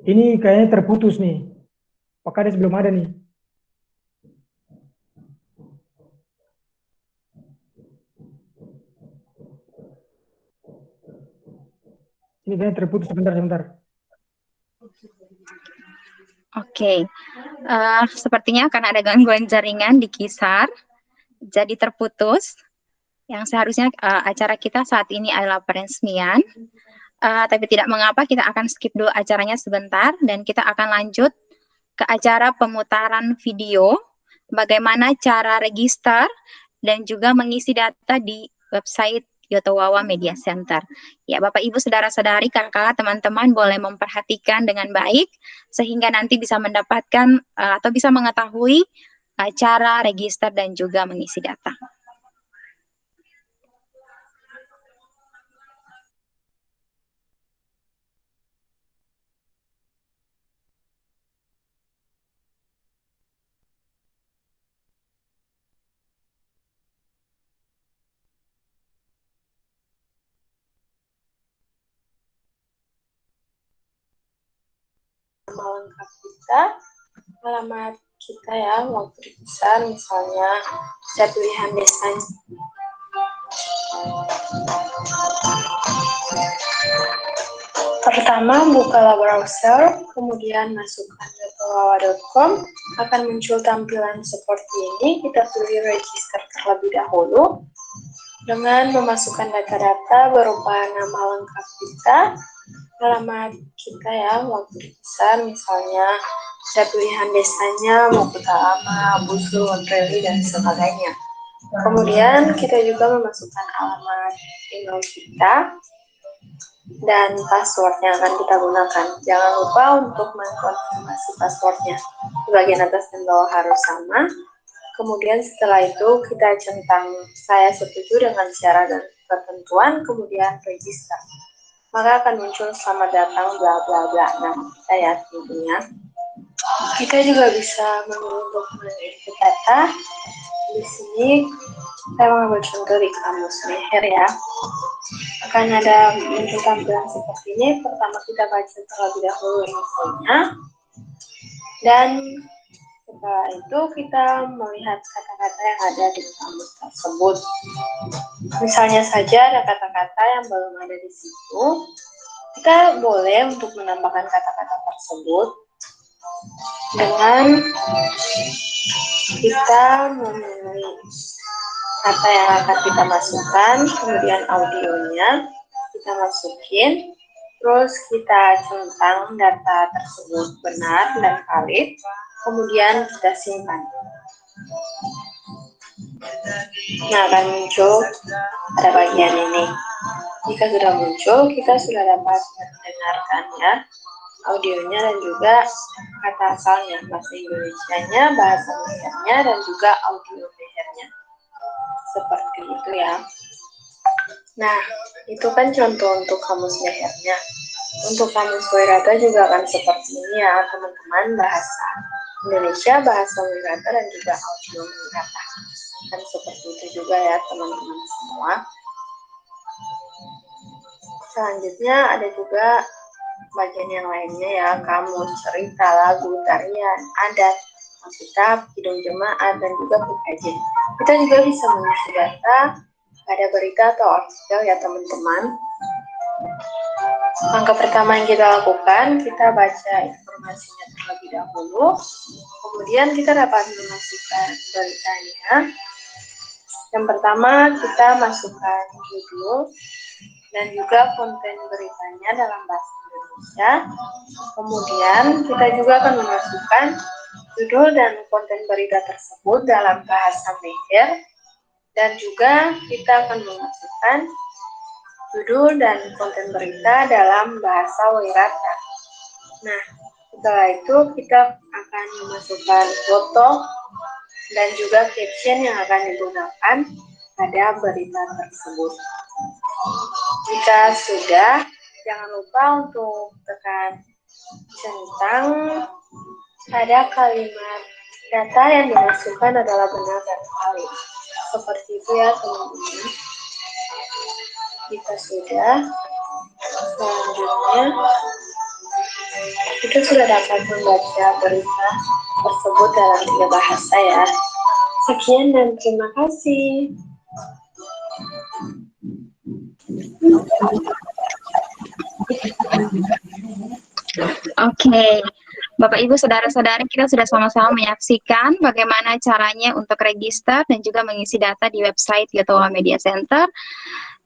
[SPEAKER 5] Ini kayaknya terputus nih. Pak Kades belum ada nih. Ini kayaknya terputus, sebentar.
[SPEAKER 2] Oke, sepertinya akan ada gangguan jaringan di Kisar, jadi terputus. Yang seharusnya acara kita saat ini adalah peresmian, tapi tidak mengapa, kita akan skip dulu acaranya sebentar, dan kita akan lanjut ke acara pemutaran video, bagaimana cara register, dan juga mengisi data di website Yotowa Media Center. Ya, Bapak Ibu, saudara-saudari, kakak, teman-teman boleh memperhatikan dengan baik sehingga nanti bisa mendapatkan atau bisa mengetahui cara register dan juga mengisi data.
[SPEAKER 7] Lengkap kita, alamat kita ya, waktu besar misalnya, saya pilihan desanya. Pertama, bukalah browser, kemudian masukkan yotowa.com, akan muncul tampilan seperti ini. Kita pilih register terlebih dahulu dengan memasukkan data-data berupa nama lengkap kita, alamat kita ya, waktu besar misalnya, saya pilihan desanya, Mokutama, Busur, Montreli, dan sebagainya. Kemudian kita juga memasukkan alamat email kita dan password yang akan kita gunakan. Jangan lupa untuk mengkonfirmasi passwordnya. Di bagian atas dan bawah harus sama. Kemudian setelah itu kita centang saya setuju dengan syarat dan ketentuan, kemudian register. Maka akan muncul selamat datang bla bla bla. Nah, kita ya tentunya. Kita juga bisa memilih untuk menginput data. Di sini saya mengambil contoh di kamus Meher ya. Akan ada muncul tampilan seperti ini. Pertama kita baca terlebih dahulu infonya. Dan setelah itu kita melihat kata-kata yang ada di kamus tersebut. Misalnya saja ada kata-kata yang belum ada di situ. Kita boleh untuk menambahkan kata-kata tersebut dengan kita memilih kata yang akan kita masukkan, kemudian audionya kita masukin, terus kita centang data tersebut benar dan valid, kemudian kita simpan. Nah, akan muncul pada bagian ini. Jika sudah muncul, kita sudah dapat mendengarkan ya audionya dan juga kata asalnya, bahasa Indonesianya, bahasa Mehernya, dan juga audio Mehernya. Seperti itu ya. Nah, itu kan contoh untuk kamus Mehernya. Untuk kamus Wirata juga akan seperti ini ya, teman-teman, bahasa Indonesia, bahasa Wirata, dan juga audio Wirata. Kan seperti itu juga ya, teman-teman semua. Selanjutnya ada juga bagian yang lainnya ya, kamus, cerita, lagu, tarian, adat, kitab, kidung jemaat, dan juga pekajian. Kita juga bisa mengisi data pada berita atau artikel ya teman-teman. Langkah pertama yang kita lakukan, kita baca informasinya terlebih dahulu, kemudian kita dapat memasukkan beritanya. Yang pertama kita masukkan judul dan juga konten beritanya dalam bahasa Indonesia. Kemudian kita juga akan memasukkan judul dan konten berita tersebut dalam bahasa Meher. Dan juga kita akan memasukkan judul dan konten berita dalam bahasa Wairata. Nah, setelah itu kita akan memasukkan foto dan juga caption yang akan digunakan pada berita tersebut. Jika sudah, jangan lupa untuk tekan centang pada kalimat data yang dimasukkan adalah benar dan valid. Seperti itu ya teman-teman. Jika sudah, selanjutnya kita sudah dapat membaca berita tersebut dalam 3 bahasa ya. Sekian dan terima kasih.
[SPEAKER 2] Oke, Bapak Ibu Saudara-saudari, kita sudah sama-sama menyaksikan bagaimana caranya untuk register dan juga mengisi data di website Yotowa Media Center.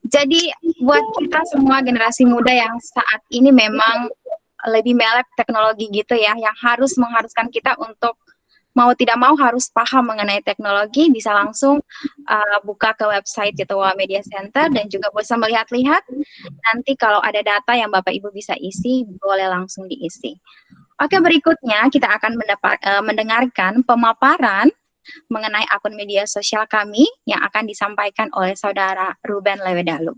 [SPEAKER 2] Jadi buat kita semua generasi muda yang saat ini memang lebih melek teknologi gitu ya, yang mengharuskan kita untuk mau tidak mau harus paham mengenai teknologi, bisa langsung buka ke website Yotowa Media Center dan juga bisa melihat-lihat nanti kalau ada data yang Bapak Ibu bisa isi, boleh langsung diisi. Oke, berikutnya kita akan mendengarkan pemaparan mengenai akun media sosial kami yang akan disampaikan oleh Saudara Ruben Lewedalu.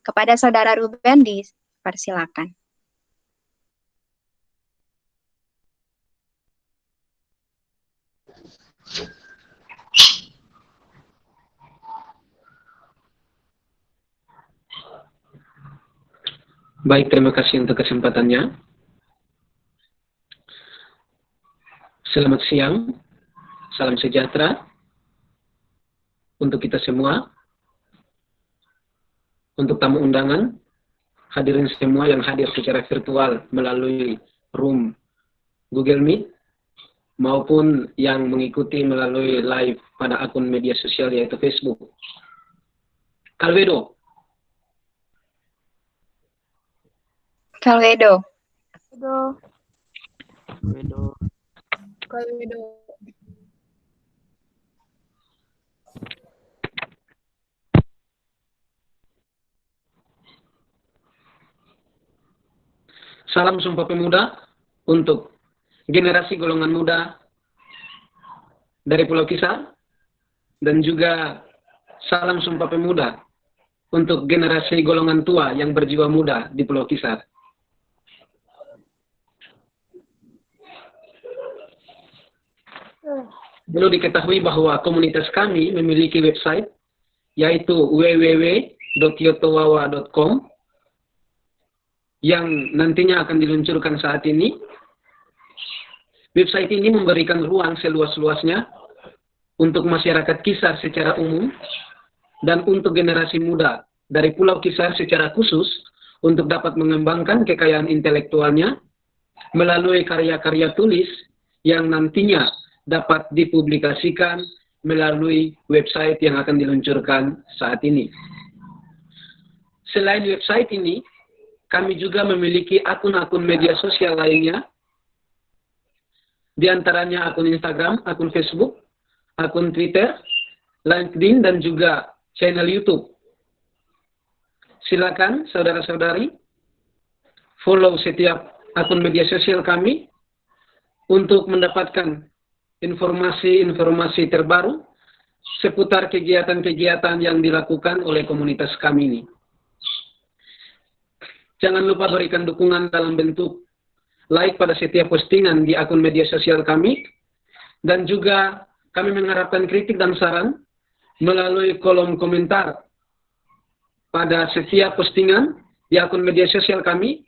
[SPEAKER 2] Kepada Saudara Ruben dipersilakan.
[SPEAKER 8] Baik, terima kasih untuk kesempatannya. Selamat siang, salam sejahtera untuk kita semua. Untuk tamu undangan, hadirin semua yang hadir secara virtual melalui room Google Meet, maupun yang mengikuti melalui live pada akun media sosial yaitu Facebook. Kalwedo. Salam Sumpah Pemuda untuk generasi golongan muda dari Pulau Kisar, dan juga salam Sumpah Pemuda untuk generasi golongan tua yang berjiwa muda di Pulau Kisar. Perlu diketahui bahwa komunitas kami memiliki website yaitu www.yotowawa.com yang nantinya akan diluncurkan saat ini. Website ini memberikan ruang seluas-luasnya untuk masyarakat Kisar secara umum dan untuk generasi muda dari Pulau Kisar secara khusus untuk dapat mengembangkan kekayaan intelektualnya melalui karya-karya tulis yang nantinya dapat dipublikasikan melalui website yang akan diluncurkan saat ini. Selain website ini, kami juga memiliki akun-akun media sosial lainnya, di antaranya akun Instagram, akun Facebook, akun Twitter, LinkedIn, dan juga channel YouTube. Silakan saudara-saudari follow setiap akun media sosial kami untuk mendapatkan informasi-informasi terbaru seputar kegiatan-kegiatan yang dilakukan oleh komunitas kami ini. Jangan lupa berikan dukungan dalam bentuk like pada setiap postingan di akun media sosial kami, dan juga kami mengharapkan kritik dan saran melalui kolom komentar pada setiap postingan di akun media sosial kami,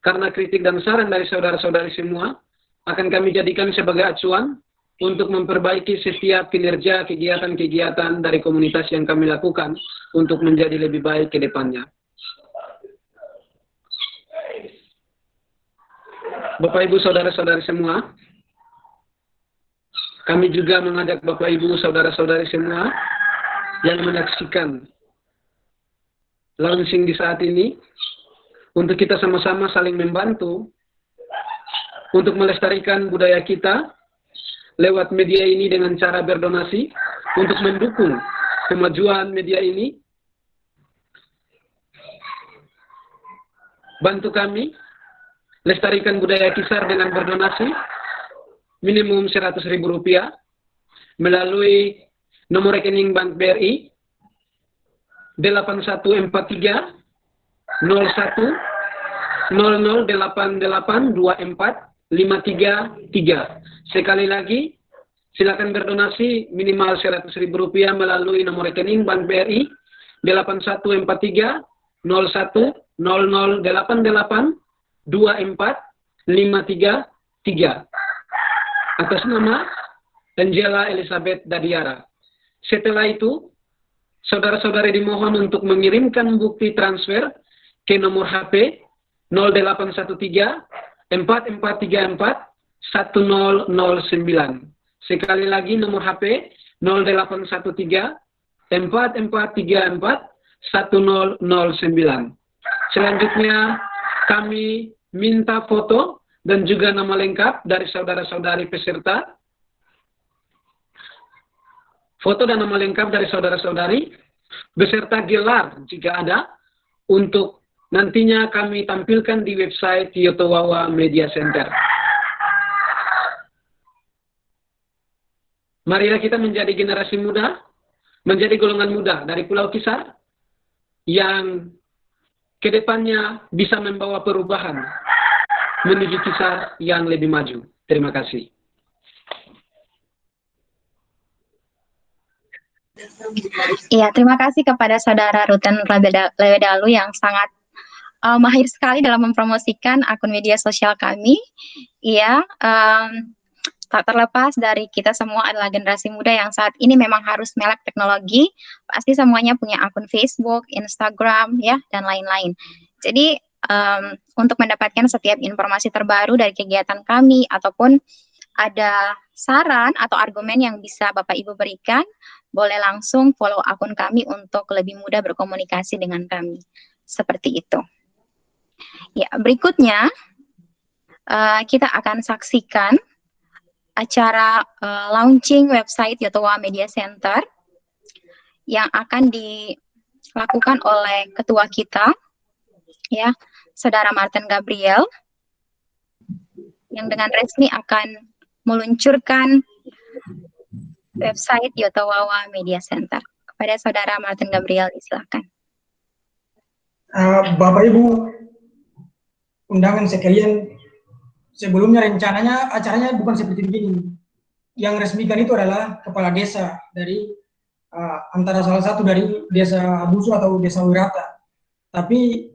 [SPEAKER 8] karena kritik dan saran dari saudara-saudari semua akan kami jadikan sebagai acuan untuk memperbaiki setiap kinerja kegiatan-kegiatan dari komunitas yang kami lakukan untuk menjadi lebih baik ke depannya. Bapak Ibu saudara-saudari semua, kami juga mengajak Bapak Ibu saudara-saudari semua yang menyaksikan launching di saat ini untuk kita sama-sama saling membantu untuk melestarikan budaya kita lewat media ini dengan cara berdonasi untuk mendukung kemajuan media ini. Bantu kami lestarikan budaya Kisar dengan berdonasi minimum Rp100.000 melalui nomor rekening Bank BRI 8143 01 008824 Sekali lagi, silakan berdonasi minimal Rp100.000 melalui nomor rekening Bank BRI 8143 01 008824 atas nama Angela Elizabeth Dadiara. Setelah itu, saudara-saudari dimohon untuk mengirimkan bukti transfer ke nomor HP 0813 4434 1009. Sekali lagi nomor HP 0813 4434 1009. Selanjutnya kami minta foto dan juga nama lengkap dari saudara-saudari peserta. Foto dan nama lengkap dari saudara-saudari beserta gelar jika ada, untuk nantinya kami tampilkan di website Yotowawa Media Center. Marilah kita menjadi generasi muda, menjadi golongan muda dari Pulau Kisar yang kedepannya bisa membawa perubahan menuju Kisar yang lebih maju. Terima kasih.
[SPEAKER 2] Iya, terima kasih kepada Saudara Rutan Lewedalu yang sangat mahir sekali dalam mempromosikan akun media sosial kami. Iya, tak terlepas dari kita semua adalah generasi muda yang saat ini memang harus melek teknologi. Pasti semuanya punya akun Facebook, Instagram, ya, dan lain-lain. Jadi, untuk mendapatkan setiap informasi terbaru dari kegiatan kami, ataupun ada saran atau argumen yang bisa Bapak Ibu berikan, boleh langsung follow akun kami untuk lebih mudah berkomunikasi dengan kami. Seperti itu. Ya, berikutnya kita akan saksikan acara launching website Yotowawa Media Center yang akan dilakukan oleh ketua kita, ya, Saudara Martin Gabriel, yang dengan resmi akan meluncurkan website Yotowawa Media Center. Kepada Saudara Martin Gabriel, silakan.
[SPEAKER 5] Bapak Ibu undangan sekalian, sebelumnya rencananya acaranya bukan seperti begini. Yang resmikan itu adalah kepala desa dari antara salah satu dari desa Abusu atau desa Wirata. Tapi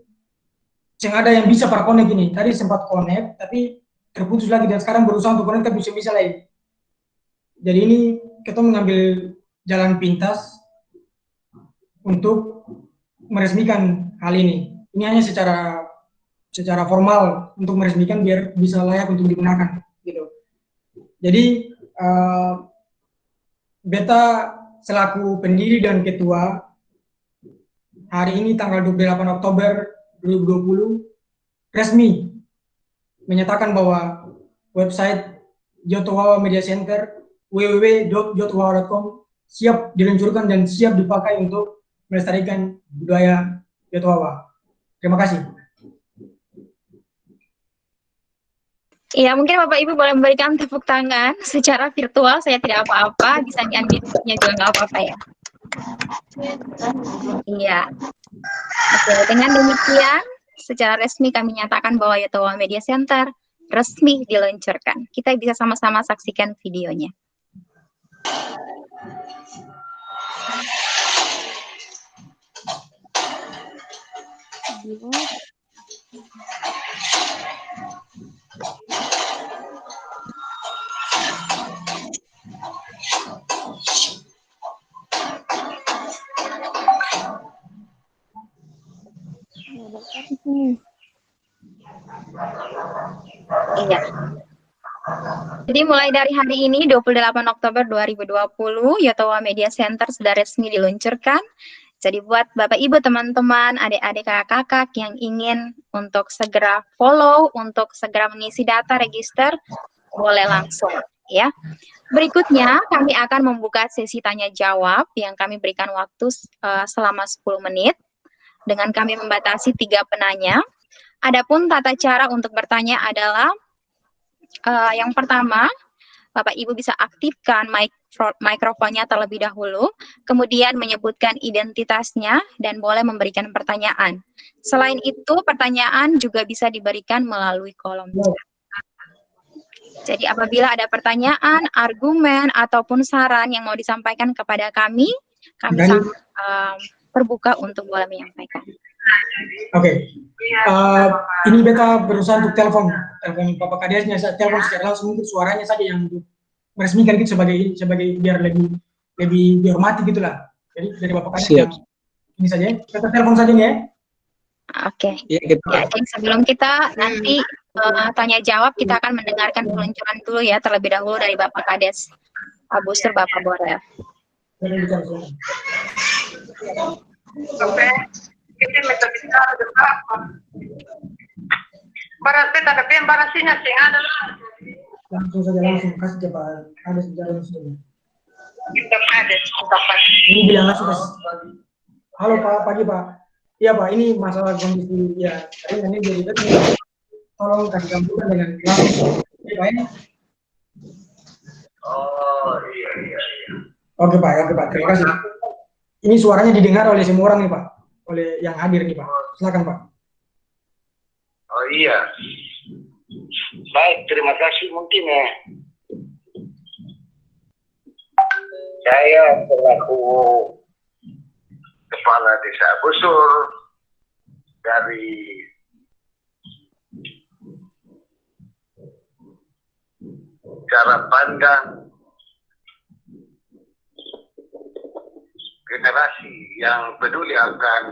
[SPEAKER 5] ada yang bisa perkonek ini. Tadi sempat konek, tapi terputus lagi, dan sekarang berusaha untuk konek tapi bisa lagi. Jadi ini kita mengambil jalan pintas untuk meresmikan hal ini. Ini hanya secara formal untuk meresmikan biar bisa layak untuk digunakan, gitu. Jadi beta selaku pendiri dan ketua hari ini tanggal 28 Oktober 2020 resmi menyatakan bahwa website Yotowawa Media Center www.yotowawa.com siap diluncurkan dan siap dipakai untuk melestarikan budaya Yotowawa. Terima kasih.
[SPEAKER 2] Iya, mungkin Bapak Ibu boleh memberikan tepuk tangan secara virtual. Saya tidak apa-apa, bisa diambilnya juga nggak apa-apa ya. Iya. Oke, dengan demikian secara resmi kami nyatakan bahwa Yotowawa Media Center resmi diluncurkan. Kita bisa sama-sama saksikan videonya. Iya. Jadi mulai dari hari ini 28 Oktober 2020 Yotowawa Media Center sudah resmi diluncurkan. Jadi buat Bapak Ibu, teman-teman, adik-adik, kakak-kakak yang ingin untuk segera follow, untuk segera mengisi data register, boleh langsung. ya. Berikutnya kami akan membuka sesi tanya jawab yang kami berikan waktu selama 10 menit dengan kami membatasi 3 penanya. Adapun tata cara untuk bertanya adalah yang pertama, Bapak Ibu bisa aktifkan mikrofonnya terlebih dahulu, kemudian menyebutkan identitasnya dan boleh memberikan pertanyaan. Selain itu, pertanyaan juga bisa diberikan melalui kolom chat. Jadi apabila ada pertanyaan, argumen, ataupun saran yang mau disampaikan kepada kami sangat terbuka untuk boleh menyampaikan.
[SPEAKER 5] Oke. Ini beta berusaha untuk telepon Bapak Kadesnya, saya telepon secara langsung, mungkin suaranya saja yang meresmikan gitu sebagai biar lebih dihormati gitulah. Jadi dari Bapak Kades yang ini saja, kita telepon saja nih ya.
[SPEAKER 2] Oke. Ya, jadi sebelum kita nanti tanya jawab, kita akan mendengarkan peluncuran dulu ya terlebih dahulu dari Bapak Kades Pak Busur, Bapak Borel.
[SPEAKER 9] Oke, kita minta berarti tapi embarasinya sih adalah
[SPEAKER 5] langsung kasih ke Pak Kades bicara langsung.
[SPEAKER 9] kita Kades dapat.
[SPEAKER 5] Ini bilang langsung kasih. Halo Pak, pagi Pak. Iya Pak, ini masalah kondisi ya. Ini jadi tolong kasih gambaran dengan langsung. Pak ini.
[SPEAKER 9] Oh iya.
[SPEAKER 5] Oke Pak, terima kasih. Ini suaranya didengar oleh semua orang nih Pak, oleh yang hadir nih Pak. Silakan Pak.
[SPEAKER 9] Oh iya. Baik, terima kasih mungkin ya. Saya selaku Kepala Desa Busur dari cara pandang generasi yang peduli akan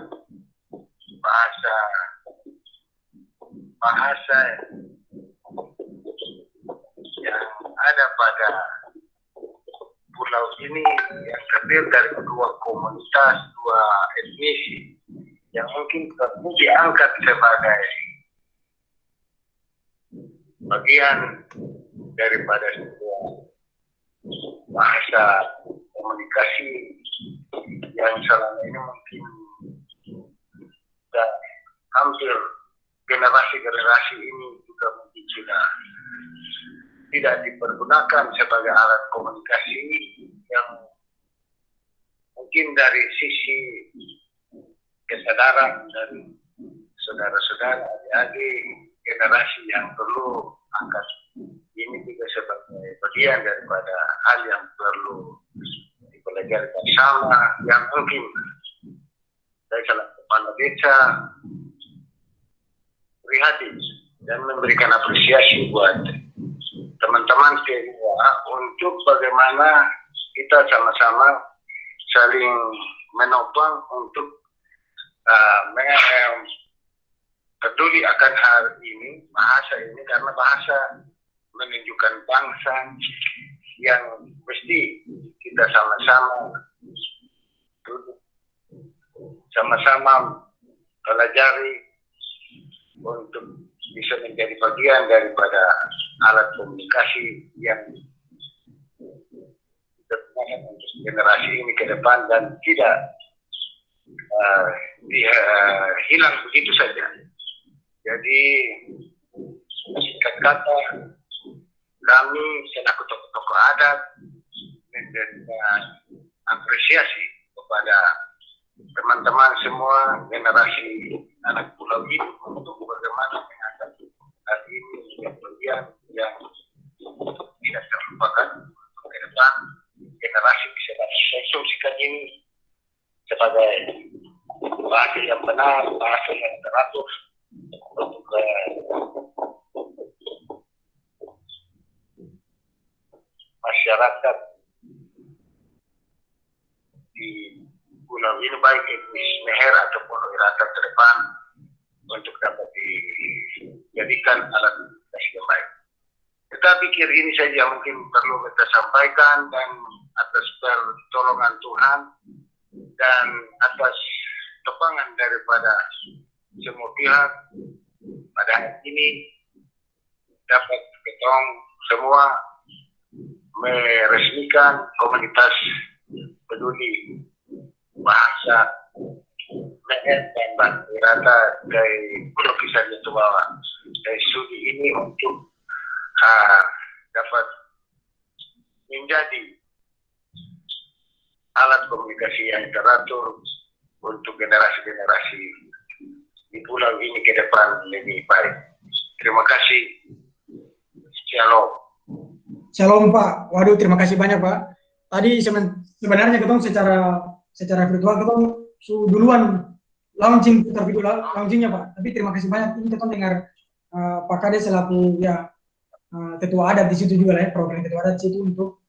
[SPEAKER 9] bahasa yang ada pada pulau ini yang terdiri dari dua komunitas, dua etnis yang mungkin perlu diangkat sebagai bagian daripada sebuah bahasa komunikasi yang selama ini mungkin hampir generasi ini juga mungkin sudah tidak dipergunakan sebagai alat komunikasi yang mungkin dari sisi kesadaran dari saudara-saudara, adik-adik, generasi yang perlu angkat ini juga sebagai bagian daripada hal yang perlu dipelajari bersama, yang mungkin saya selaku kepala desa prihatin dan memberikan apresiasi buat teman-teman semua untuk bagaimana kita sama-sama saling menopang untuk peduli akan hal ini, bahasa ini, karena bahasa menunjukkan bangsa yang mesti kita sama-sama pelajari untuk bisa menjadi bagian daripada alat komunikasi yang digunakan untuk generasi ini ke depan dan tidak hilang begitu saja. Jadi singkat kata, kami selaku tokoh-tokoh adat memberikan apresiasi kepada teman-teman semua generasi anak pulau ini untuk bagaimana mengangkat hal ini menjadi bagian yang tidak terlupakan ke depan. Generasi bisa mengasumsikan ini sebagai bahasa yang benar, bahasa yang teratur untuk masyarakat di pulau ini, baik etnis Meher ataupun Wirata ke depan, untuk dapat dijadikan alat komunikasi yang baik. Kita pikir ini saja mungkin perlu kita sampaikan, dan atas pertolongan Tuhan dan atas topangan daripada semua pihak pada hari ini dapat ketong semua meresmikan komunitas peduli bahasa Meher dan Bahasa dari Pulau Kisar Jatuh Bawah. Dari studi ini untuk dapat menjadi alat komunikasi yang teratur untuk generasi-generasi di pulau ini ke depan lebih baik. Terima kasih. Shalom.
[SPEAKER 5] Shalom Pak. Waduh, terima kasih banyak Pak. Tadi sebenarnya ketemu secara virtual ketemu duluan launching launchingnya Pak. Tapi terima kasih banyak. Ini kita dengar Pak Kades selaku ya ketua adat di situ juga lah ya, program ketua adat di situ untuk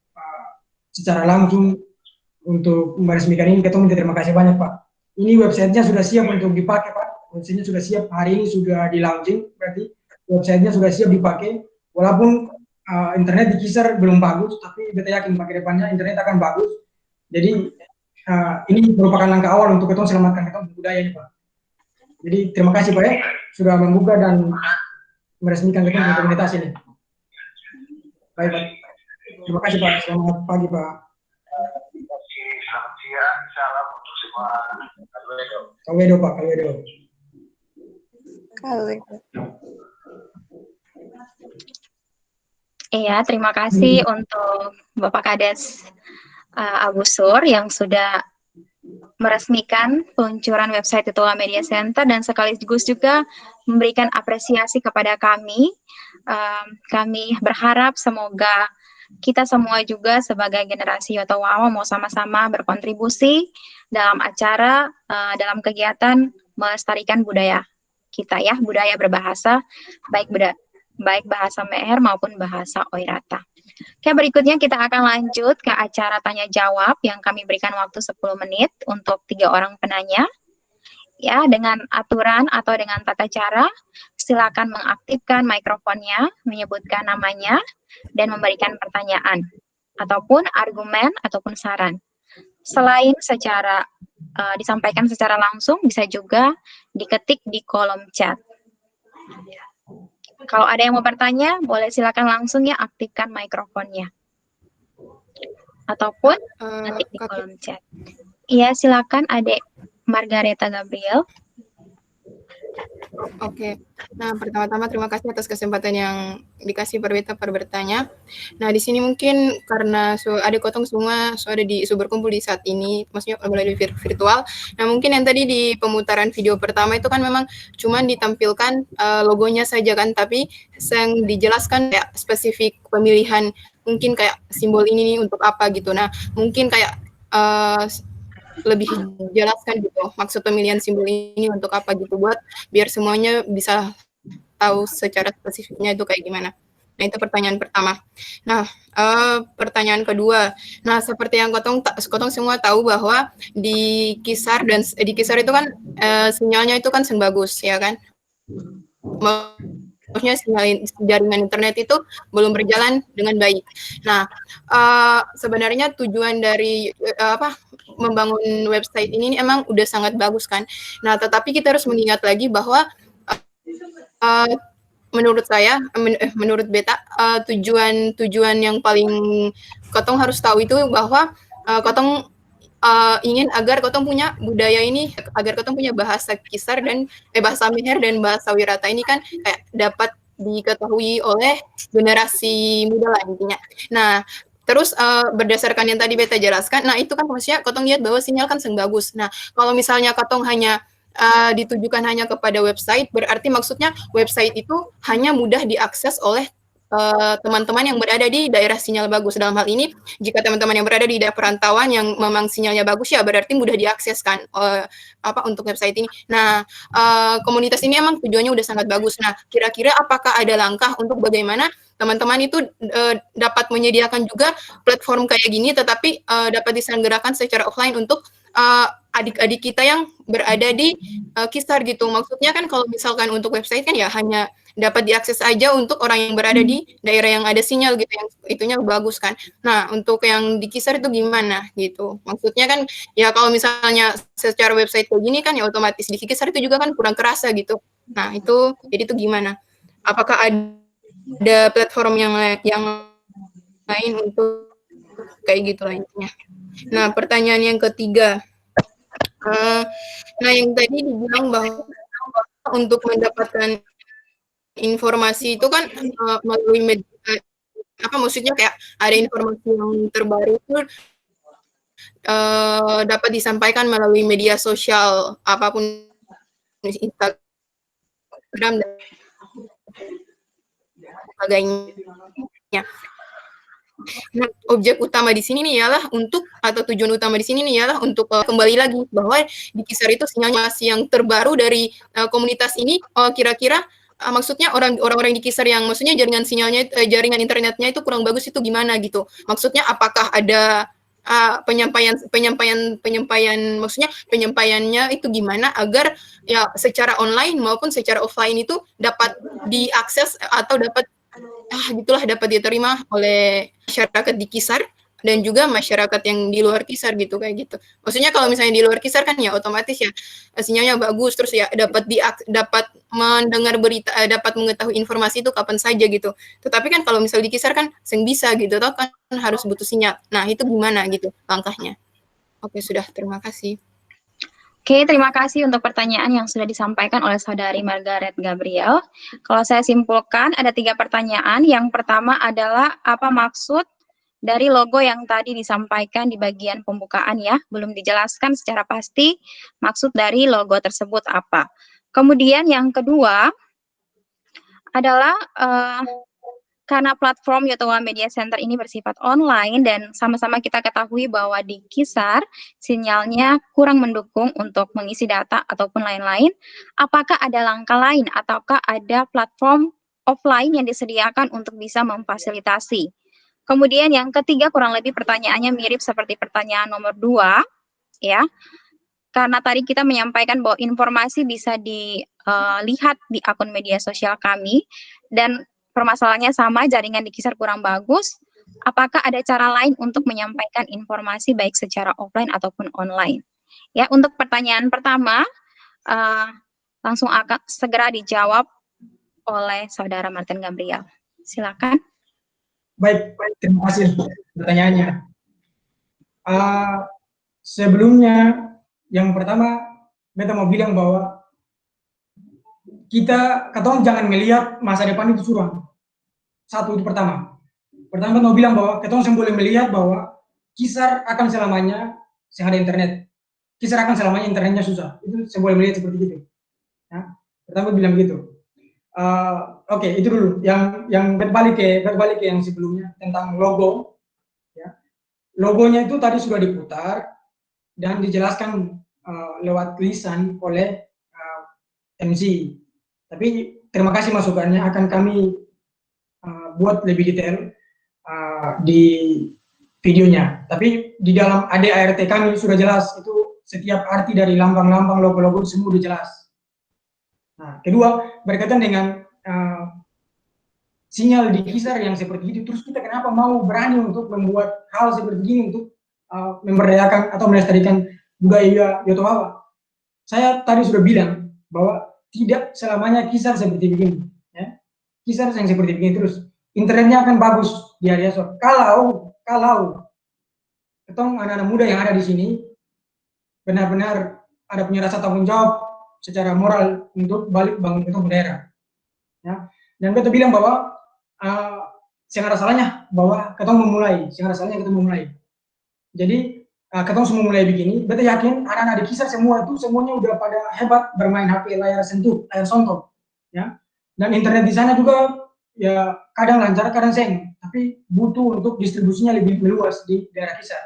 [SPEAKER 5] secara langsung untuk meresmikan ini. Ketemu terima kasih banyak Pak. Ini websitenya sudah siap untuk dipakai Pak. Websitenya sudah siap, hari ini sudah di launching, berarti websitenya sudah siap dipakai. Walaupun internet di Kisar belum bagus, tapi beta yakin Pak ke depannya internet akan bagus. Jadi ini merupakan langkah awal untuk kita selamatkan kita budaya ini Pak. Jadi terima kasih Pak ya, sudah membuka dan meresmikan kita komunitas ini. Baik Pak. Terima kasih Pak. Selamat pagi Pak.
[SPEAKER 9] Terima kasih. Selamat siang. Salam untuk semua.
[SPEAKER 5] Kalwedo Pak, Kalwedo.
[SPEAKER 2] Iya, terima kasih untuk Bapak Kades Abu Sur yang sudah meresmikan peluncuran website Tetua Media Center dan sekaligus juga memberikan apresiasi kepada kami. Kami berharap semoga kita semua juga sebagai generasi Yotowawa mau sama-sama berkontribusi dalam acara, dalam kegiatan melestarikan budaya kita ya, budaya berbahasa, baik bahasa Meher maupun bahasa Oirata. Oke, berikutnya kita akan lanjut ke acara tanya jawab yang kami berikan waktu 10 menit untuk 3 orang penanya. Ya, dengan aturan atau dengan tata cara, silakan mengaktifkan mikrofonnya, menyebutkan namanya, dan memberikan pertanyaan, ataupun argumen, ataupun saran. Selain disampaikan secara langsung, bisa juga diketik di kolom chat. Kalau ada yang mau bertanya, boleh silakan langsung ya aktifkan mikrofonnya. Ataupun ketik di kolom chat. Iya, silakan Adek Margareta Gabriel.
[SPEAKER 6] Oke. Nah, pertama-tama terima kasih atas kesempatan yang dikasih Perbeta bertanya. Nah, di sini mungkin karena ada kotong semua ada berkumpul di saat ini, maksudnya melalui virtual. Nah, mungkin yang tadi di pemutaran video pertama itu kan memang cuma ditampilkan logonya saja kan, tapi yang dijelaskan kayak spesifik pemilihan, mungkin kayak simbol ini nih untuk apa gitu. Nah, mungkin kayak lebih jelaskan gitu maksud pemilihan simbol ini untuk apa gitu, buat biar semuanya bisa tahu secara spesifiknya itu kayak gimana. Nah, itu pertanyaan pertama. Nah, pertanyaan kedua. Nah, seperti yang kotong semua tahu bahwa di Kisar itu kan sinyalnya itu kan bagus ya kan. Maksudnya jaringan internet itu belum berjalan dengan baik. Nah, sebenarnya tujuan dari membangun website ini emang udah sangat bagus kan. Nah, tetapi kita harus mengingat lagi bahwa menurut saya, menurut Beta, tujuan yang paling kotong harus tahu itu bahwa kotong ingin agar kotong punya budaya ini, agar kotong punya bahasa Kisar dan bahasa Meher dan bahasa Wirata ini kan kayak dapat diketahui oleh generasi muda lah intinya. Nah, terus berdasarkan yang tadi Beta jelaskan, nah itu kan maksudnya kotong lihat bahwa sinyal kan bagus. Nah, kalau misalnya kotong hanya ditujukan hanya kepada website, berarti maksudnya website itu hanya mudah diakses oleh teman-teman yang berada di daerah sinyal bagus. Dalam hal ini, jika teman-teman yang berada di daerah perantauan yang memang sinyalnya bagus ya berarti mudah diakses kan untuk website ini. Nah, komunitas ini emang tujuannya udah sangat bagus. Nah, kira-kira apakah ada langkah untuk bagaimana teman-teman itu dapat menyediakan juga platform kayak gini, tetapi dapat diselenggarakan secara offline untuk adik-adik kita yang berada di Kisar gitu. Maksudnya kan kalau misalkan untuk website kan ya hanya dapat diakses aja untuk orang yang berada di daerah yang ada sinyal gitu, yang itunya bagus kan. Nah, untuk yang di Kisar itu gimana gitu. Maksudnya kan ya kalau misalnya secara website kayak gini kan ya otomatis di Kisar itu juga kan kurang kerasa gitu. Nah, jadi itu gimana? Apakah ada platform yang lain untuk kayak gitu lah intinya. Nah, pertanyaan yang ketiga. Nah, yang tadi dibilang bahwa untuk mendapatkan informasi itu kan melalui media, maksudnya kayak ada informasi yang terbaru itu dapat disampaikan melalui media sosial apapun, Instagram dan sebagainya. Nah, objek utama di sini nih ialah tujuan utama di sini nih ialah untuk kembali lagi bahwa di Kisar itu sinyalnya yang terbaru dari komunitas ini kira-kira maksudnya orang-orang di Kisar yang maksudnya jaringan internetnya itu kurang bagus itu gimana gitu. Maksudnya apakah ada maksudnya penyampaiannya itu gimana agar ya secara online maupun secara offline itu dapat diakses atau dapat dapat diterima oleh masyarakat di Kisar dan juga masyarakat yang di luar Kisar gitu kayak gitu. Maksudnya kalau misalnya di luar Kisar kan ya otomatis ya sinyalnya bagus terus ya dapat mendengar berita, dapat mengetahui informasi itu kapan saja gitu. Tetapi kan kalau misalnya di Kisar kan seng bisa gitu toh kan harus butuh sinyal. Nah, itu gimana gitu langkahnya? Oke, sudah, terima kasih.
[SPEAKER 2] Oke, terima kasih untuk pertanyaan yang sudah disampaikan oleh Saudari Margaret Gabriel. Kalau saya simpulkan, ada 3 pertanyaan. Yang pertama adalah apa maksud dari logo yang tadi disampaikan di bagian pembukaan ya, belum dijelaskan secara pasti maksud dari logo tersebut apa. Kemudian yang kedua adalah karena platform Yotowa Media Center ini bersifat online dan sama-sama kita ketahui bahwa di Kisar sinyalnya kurang mendukung untuk mengisi data ataupun lain-lain, apakah ada langkah lain ataukah ada platform offline yang disediakan untuk bisa memfasilitasi? Kemudian yang ketiga kurang lebih pertanyaannya mirip seperti pertanyaan nomor 2 ya. Karena tadi kita menyampaikan bahwa informasi bisa dilihat di akun media sosial kami dan permasalahannya sama, jaringan di Kisar kurang bagus. Apakah ada cara lain untuk menyampaikan informasi baik secara offline ataupun online? Ya, untuk pertanyaan pertama langsung akan segera dijawab oleh Saudara Martin Gabriel. Silakan.
[SPEAKER 5] Baik, terima kasih pertanyaannya. Sebelumnya, yang pertama, beta mau bilang bahwa katong jangan melihat masa depan itu suram. Satu, itu pertama. Pertama, mau bilang bahwa katong boleh melihat bahwa Kisar akan selamanya ada internet. Kisar akan selamanya internetnya susah. Itu saya boleh melihat seperti itu. Ya. Pertama bilang begitu. Oke, itu dulu. Yang berbalik ke yang sebelumnya tentang logo. Ya. Logonya itu tadi sudah diputar dan dijelaskan lewat tulisan oleh MC. Tapi terima kasih masukannya, akan kami buat lebih detail di videonya. Tapi di dalam ADART kami sudah jelas, itu setiap arti dari lambang-lambang, logo-logo semua sudah jelas. Nah, kedua, berkaitan dengan sinyal di Kisar yang seperti itu, terus kita kenapa mau berani untuk membuat hal seperti ini untuk memberdayakan atau melestarikan budaya Yotowa? Saya tadi sudah bilang bahwa tidak selamanya Kisar seperti begini. Ya. Kisar yang seperti begini terus. Internetnya akan bagus di area esok. Kalau ketong anak-anak muda yang ada di sini benar-benar ada punya rasa tanggung jawab secara moral untuk balik bangun ketong daerah. Ya. Dan kita bilang bahwa yang ada salahnya bahwa ketong memulai, Jadi ketong semua mulai begini, beta yakin anak-anak di Kisar semuanya udah pada hebat bermain HP layar sentuh, layar sontok, ya. Dan internet di sana juga ya kadang lancar, kadang seng, tapi butuh untuk distribusinya lebih meluas di daerah Kisar.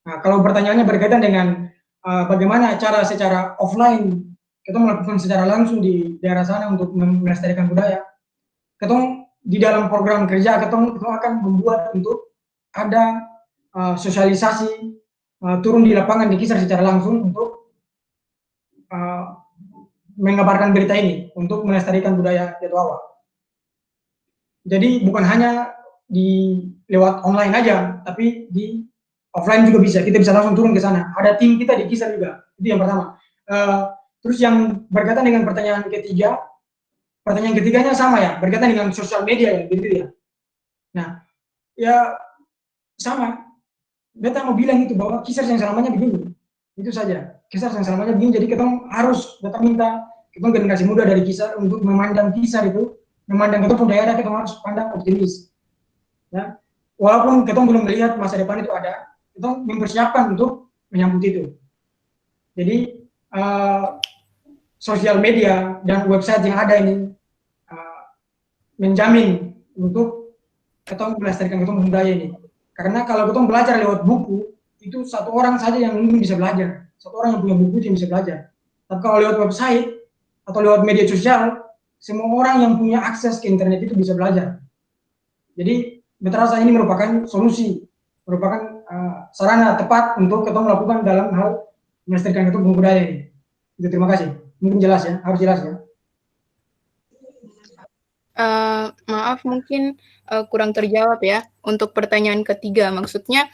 [SPEAKER 5] Nah, kalau pertanyaannya berkaitan dengan bagaimana cara secara offline ketong melakukan secara langsung di daerah sana untuk melestarikan budaya, ketong di dalam program kerja ketong akan membuat untuk ada sosialisasi turun di lapangan di Kisar secara langsung untuk mengabarkan berita ini untuk melestarikan budaya Yotowa. Jadi bukan hanya lewat online aja, tapi di offline juga bisa. Kita bisa langsung turun ke sana. Ada tim kita di Kisar juga. Itu yang pertama. Terus yang berkaitan dengan pertanyaan ketiganya sama ya, berkaitan dengan sosial media ya, gitu ya. Nah, ya sama. Beta mau bilang itu bahwa kisah yang selamanya begini. Itu saja. Kisah yang selamanya begini. Jadi kita harus beta minta kita generasi muda dari kisah untuk memandang kisah itu, memandang itu pun daerah kita harus pandang optimis. Ya. Walaupun kita belum melihat masa depan itu ada, kita mempersiapkan untuk menyambut itu. Jadi sosial media dan website yang ada ini menjamin untuk kita melestarikan kita budaya ini. Karena kalau kita belajar lewat buku, itu satu orang saja yang mungkin bisa belajar. Satu orang yang punya buku yang bisa belajar. Tapi kalau lewat website atau lewat media sosial, semua orang yang punya akses ke internet itu bisa belajar. Jadi, beta rasa ini merupakan solusi, merupakan sarana tepat untuk kita melakukan dalam hal melestarikan itu budaya ini. Itu, terima kasih. Mungkin jelas ya, harus jelas ya.
[SPEAKER 6] Maaf mungkin kurang terjawab ya untuk pertanyaan ketiga, maksudnya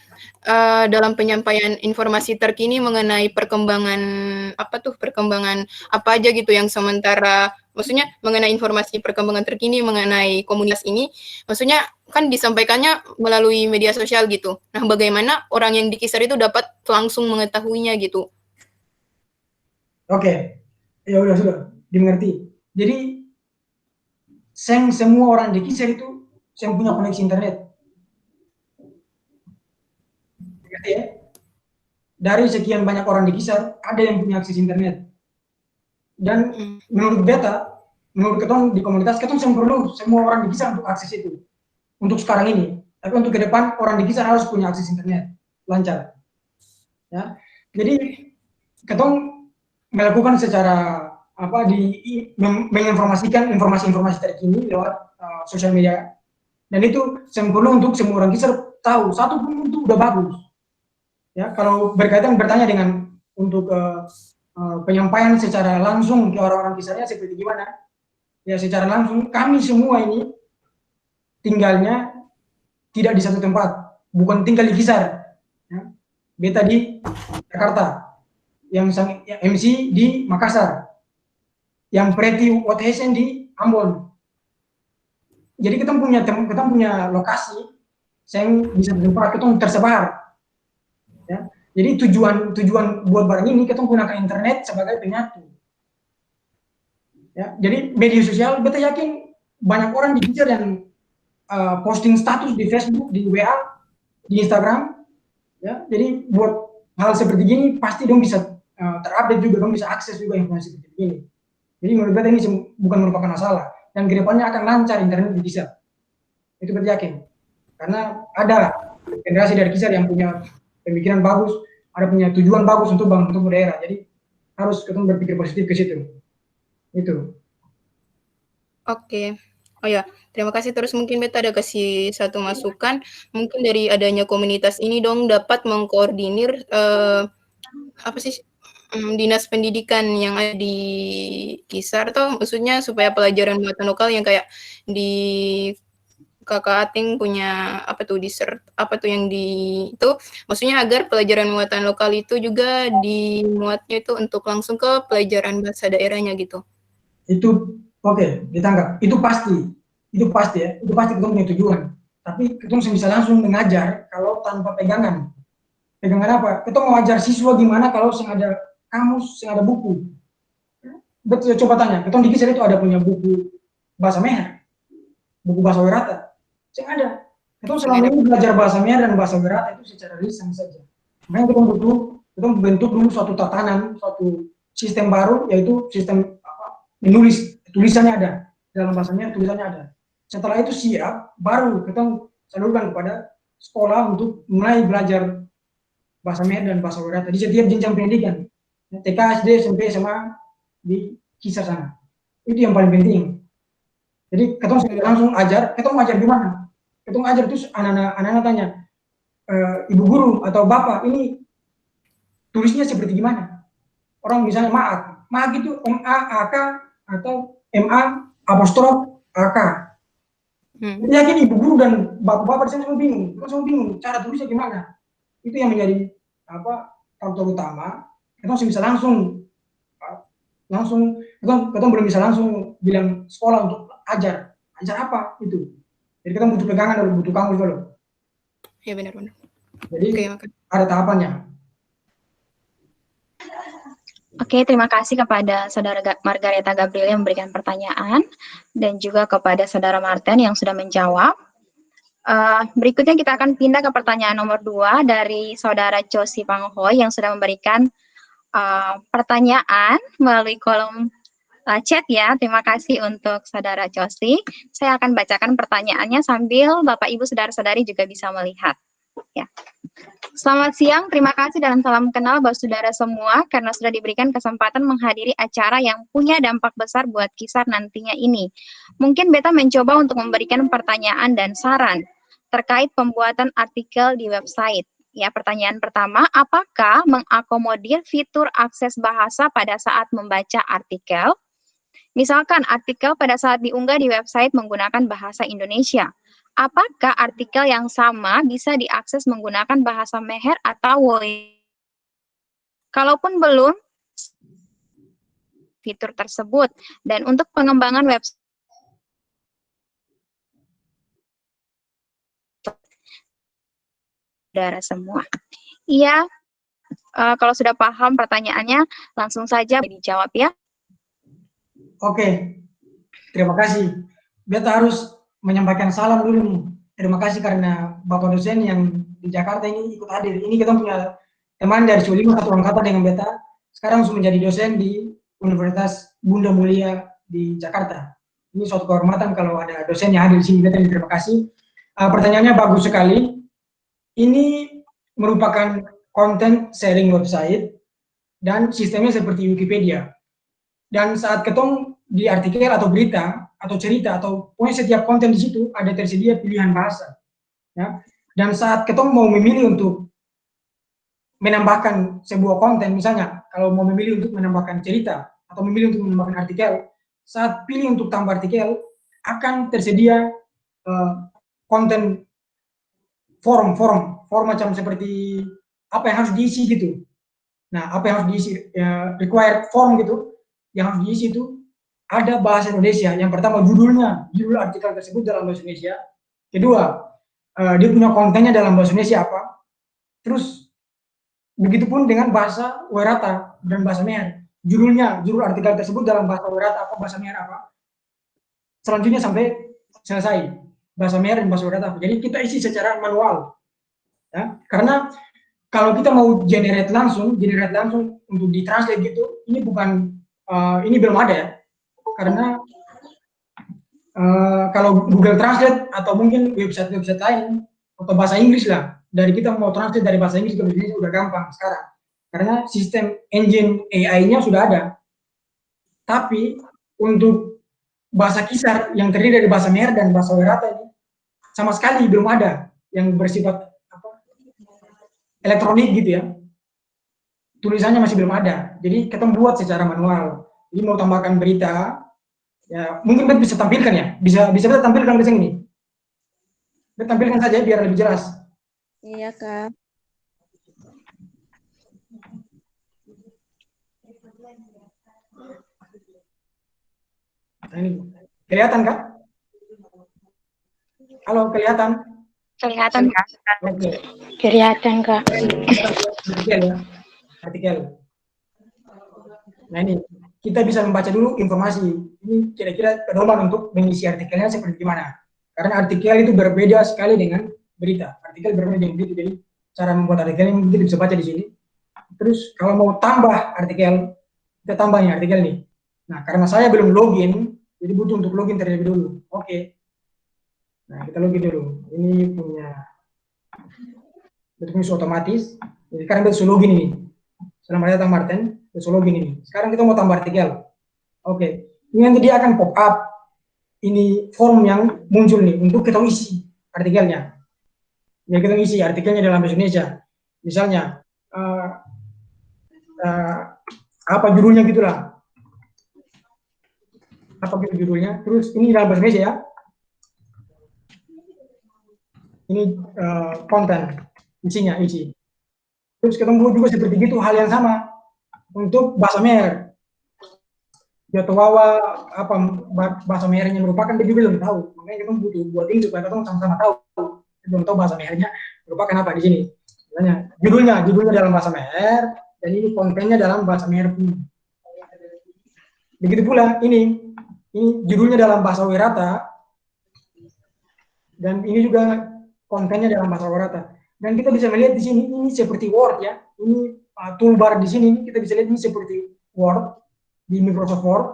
[SPEAKER 6] dalam penyampaian informasi terkini mengenai perkembangan apa aja gitu yang sementara, maksudnya mengenai informasi perkembangan terkini mengenai komunitas ini, maksudnya kan disampaikannya melalui media sosial gitu. Nah, bagaimana orang yang di Kisar itu dapat langsung mengetahuinya gitu?
[SPEAKER 5] Oke, ya udah sudah dimengerti. Jadi semua orang di Kisar itu yang punya koneksi internet. Ya? Dari sekian banyak orang di Kisar, ada yang punya akses internet. Dan menurut beta, menurut ketong di komunitas, ketong perlu semua orang di Kisar untuk akses itu. Untuk sekarang ini. Tapi untuk ke depan, orang di Kisar harus punya akses internet. Lancar. Ya. Jadi, ketong melakukan secara menginformasikan informasi-informasi terkini lewat sosial media, dan itu perlu untuk semua orang Kisar tahu. Satu pun itu udah bagus ya. Kalau bertanya dengan untuk penyampaian secara langsung ke orang-orang Kisarnya seperti gimana ya, secara langsung kami semua ini tinggalnya tidak di satu tempat, bukan tinggal di Kisar ya. Beta di Jakarta, yang MC di Makassar, yang Preti Wathesen di Ambon. Jadi kita punya lokasi yang bisa tempat kita tersebar. Ya. Jadi tujuan buat barang ini kita gunakan internet sebagai penyatu. Ya. Jadi media sosial, beta yakin banyak orang di Kisar yang posting status di Facebook, di WA, di Instagram. Ya. Jadi buat hal seperti ini pasti dong bisa terupdate juga, dong bisa akses juga informasi seperti ini. Jadi menurut beta ini bukan merupakan masalah, dan kedepannya akan lancar internet di Kisar. Itu beta yakin. Karena ada generasi dari Kisar yang punya pemikiran bagus, ada punya tujuan bagus untuk bangun daerah. Jadi harus kita berpikir positif ke situ. Itu.
[SPEAKER 6] Oke. Oh ya, terima kasih. Terus mungkin beta ada kasih satu masukan. Mungkin dari adanya komunitas ini dong dapat mengkoordinir dinas pendidikan yang ada di Kisar tuh, maksudnya supaya pelajaran buatan lokal yang kayak di Kakak Ating punya maksudnya agar pelajaran muatan lokal itu juga dimuatnya itu untuk langsung ke pelajaran bahasa daerahnya gitu.
[SPEAKER 5] Itu oke, ditangkap. Itu pasti ya, itu pasti kita punya tujuan. Tapi kita bisa langsung mengajar kalau tanpa pegangan. Pegangan apa? Kita mau ajar siswa gimana kalau ada kamus, ada buku. Betul, coba tanya. Kita di Kisar itu ada punya buku bahasa Meher, buku bahasa Wirata. Yang ada. Kita selama ini belajar bahasa Meher dan bahasa Wirata itu secara lisan saja. Makanya kita bentuk dulu suatu tatanan, suatu sistem baru, yaitu sistem menulis. Tulisannya ada dalam bahasa Meher, tulisannya ada. Setelah itu siap, baru kita salurkan kepada sekolah untuk mulai belajar bahasa Meher dan bahasa Wirata di setiap jenjang pendidikan. TK, SD, SMP, SMA di Kisar sana. Itu yang paling penting. Jadi kita langsung ajar, kita mau ajar gimana? Kita mau ajar terus anak-anak tanya, ibu guru atau bapak ini tulisnya seperti gimana? Orang misalnya maak itu M-A-A-K atau M-A-apostrof A-K. Yakin ibu guru dan bapak-bapak di sana semua bingung cara tulisnya gimana? Itu yang menjadi faktor utama. Kita bisa langsung kita belum bisa langsung bilang sekolah untuk ajar apa itu. Jadi kita butuh pegangan, butuh kamus dulu.
[SPEAKER 6] Ya benar-benar.
[SPEAKER 5] Jadi
[SPEAKER 6] Oke, makasih.
[SPEAKER 5] ada tahapannya.
[SPEAKER 2] Oke, terima kasih kepada Saudara Margareta Gabriel yang memberikan pertanyaan dan juga kepada Saudara Martin yang sudah menjawab. Berikutnya kita akan pindah ke pertanyaan nomor 2 dari Saudara Chosi Panghoy yang sudah memberikan pertanyaan melalui kolom chat ya. Terima kasih untuk Saudara Chosi. Saya akan bacakan pertanyaannya sambil Bapak Ibu Saudara-saudari juga bisa melihat. Ya. Selamat siang, terima kasih dan salam kenal buat saudara semua karena sudah diberikan kesempatan menghadiri acara yang punya dampak besar buat Kisar nantinya ini. Mungkin Beta mencoba untuk memberikan pertanyaan dan saran terkait pembuatan artikel di website. Ya, pertanyaan pertama, apakah mengakomodir fitur akses bahasa pada saat membaca artikel? Misalkan artikel pada saat diunggah di website menggunakan bahasa Indonesia. Apakah artikel yang sama bisa diakses menggunakan bahasa Meher atau Woi? Kalaupun belum, fitur tersebut. Dan untuk pengembangan website, saudara semua. Iya, kalau sudah paham pertanyaannya, langsung saja dijawab ya.
[SPEAKER 5] Oke, terima kasih. Beta harus menyampaikan salam dulu nih. Terima kasih karena Bapak dosen yang di Jakarta ini ikut hadir. Ini kita punya teman dari Sulima satu angkatan dengan Beta. Sekarang sudah menjadi dosen di Universitas Bunda Mulia di Jakarta. Ini suatu kehormatan kalau ada dosen yang hadir di sini. Beta terima kasih. Pertanyaannya bagus sekali. Ini merupakan konten sharing website dan sistemnya seperti Wikipedia. Dan saat ketemu di artikel atau berita atau cerita atau pokoknya setiap konten di situ ada tersedia pilihan bahasa, ya. Dan saat ketemu mau memilih untuk menambahkan sebuah konten, misalnya kalau mau memilih untuk menambahkan cerita atau memilih untuk menambahkan artikel, saat pilih untuk tambah artikel akan tersedia konten form macam seperti apa yang harus diisi gitu. Nah, apa yang harus diisi, required form gitu, yang harus diisi itu ada bahasa Indonesia. Yang pertama judul artikel tersebut dalam bahasa Indonesia. Kedua, dia punya kontennya dalam bahasa Indonesia apa. Terus begitupun dengan bahasa Werata dan bahasa Meher. Judul artikel tersebut dalam bahasa Werata apa, bahasa Meher apa. Selanjutnya sampai selesai bahasa Meher dan bahasa Werata apa. Jadi kita isi secara manual. Ya, karena kalau kita mau generate langsung untuk ditranslate gitu, ini bukan ini belum ada ya. Karena kalau Google Translate atau mungkin website lain atau bahasa Inggris lah, dari kita mau translate dari bahasa Inggris ke bahasa Indonesia udah gampang sekarang. Karena sistem engine AI-nya sudah ada. Tapi untuk bahasa Kisar yang terdiri dari bahasa Meher dan bahasa Werata ini sama sekali belum ada yang bersifat elektronik gitu ya. Tulisannya masih belum ada. Jadi kita buat secara manual. Jadi mau tambahkan berita, ya mungkin kita bisa tampilkan ya, bisa kita tampilkan di sini. Kita tampilkan saja biar lebih jelas.
[SPEAKER 10] Iya Kak.
[SPEAKER 5] Nah, ini kelihatan Kak? Halo, kelihatan?
[SPEAKER 2] Kelihatan Kak.
[SPEAKER 5] Oke.
[SPEAKER 10] Kelihatan Kak.
[SPEAKER 5] Artikel ya, artikel. Nah ini kita bisa membaca dulu informasi. Ini kira-kira pedoman untuk mengisi artikelnya seperti gimana. Karena artikel itu berbeda sekali dengan berita. Artikel berbeda dengan berita. Jadi cara membuat artikel ini kita bisa baca di sini. Terus kalau mau tambah artikel, kita tambahnya artikel nih. Nah karena saya belum login, jadi butuh untuk login terlebih dulu. Oke. Nah kita login dulu. Ini punya otomatis. Jadi sekarang kita sudah login ini. Selamat datang Martin. Login ini. Sekarang kita mau tambah artikel. Oke. Ini nanti dia akan pop up. Ini form yang muncul nih untuk kita isi artikelnya. Ya kita isi artikelnya dalam bahasa Indonesia. Misalnya apa judulnya gitulah. Apa gitu judulnya? Terus ini dalam bahasa Indonesia ya. Ini konten isinya isi. Terus kita buat juga seperti itu hal yang sama. Untuk bahasa Meher, Jotowawa apa bahasa Mehernya merupakan dia juga belum tahu, makanya kita butuh buat ini supaya kita sama-sama tahu. belum tahu bahasa Mehernya merupakan apa di sini. Misalnya judulnya dalam bahasa Meher, dan ini kontennya dalam bahasa Meher pun. Begitu pula ini judulnya dalam bahasa Wirata, dan ini juga kontennya dalam bahasa Wirata. Dan kita bisa melihat di sini ini seperti Word ya, ini toolbar di sini kita bisa lihat ini seperti Word di Microsoft Word.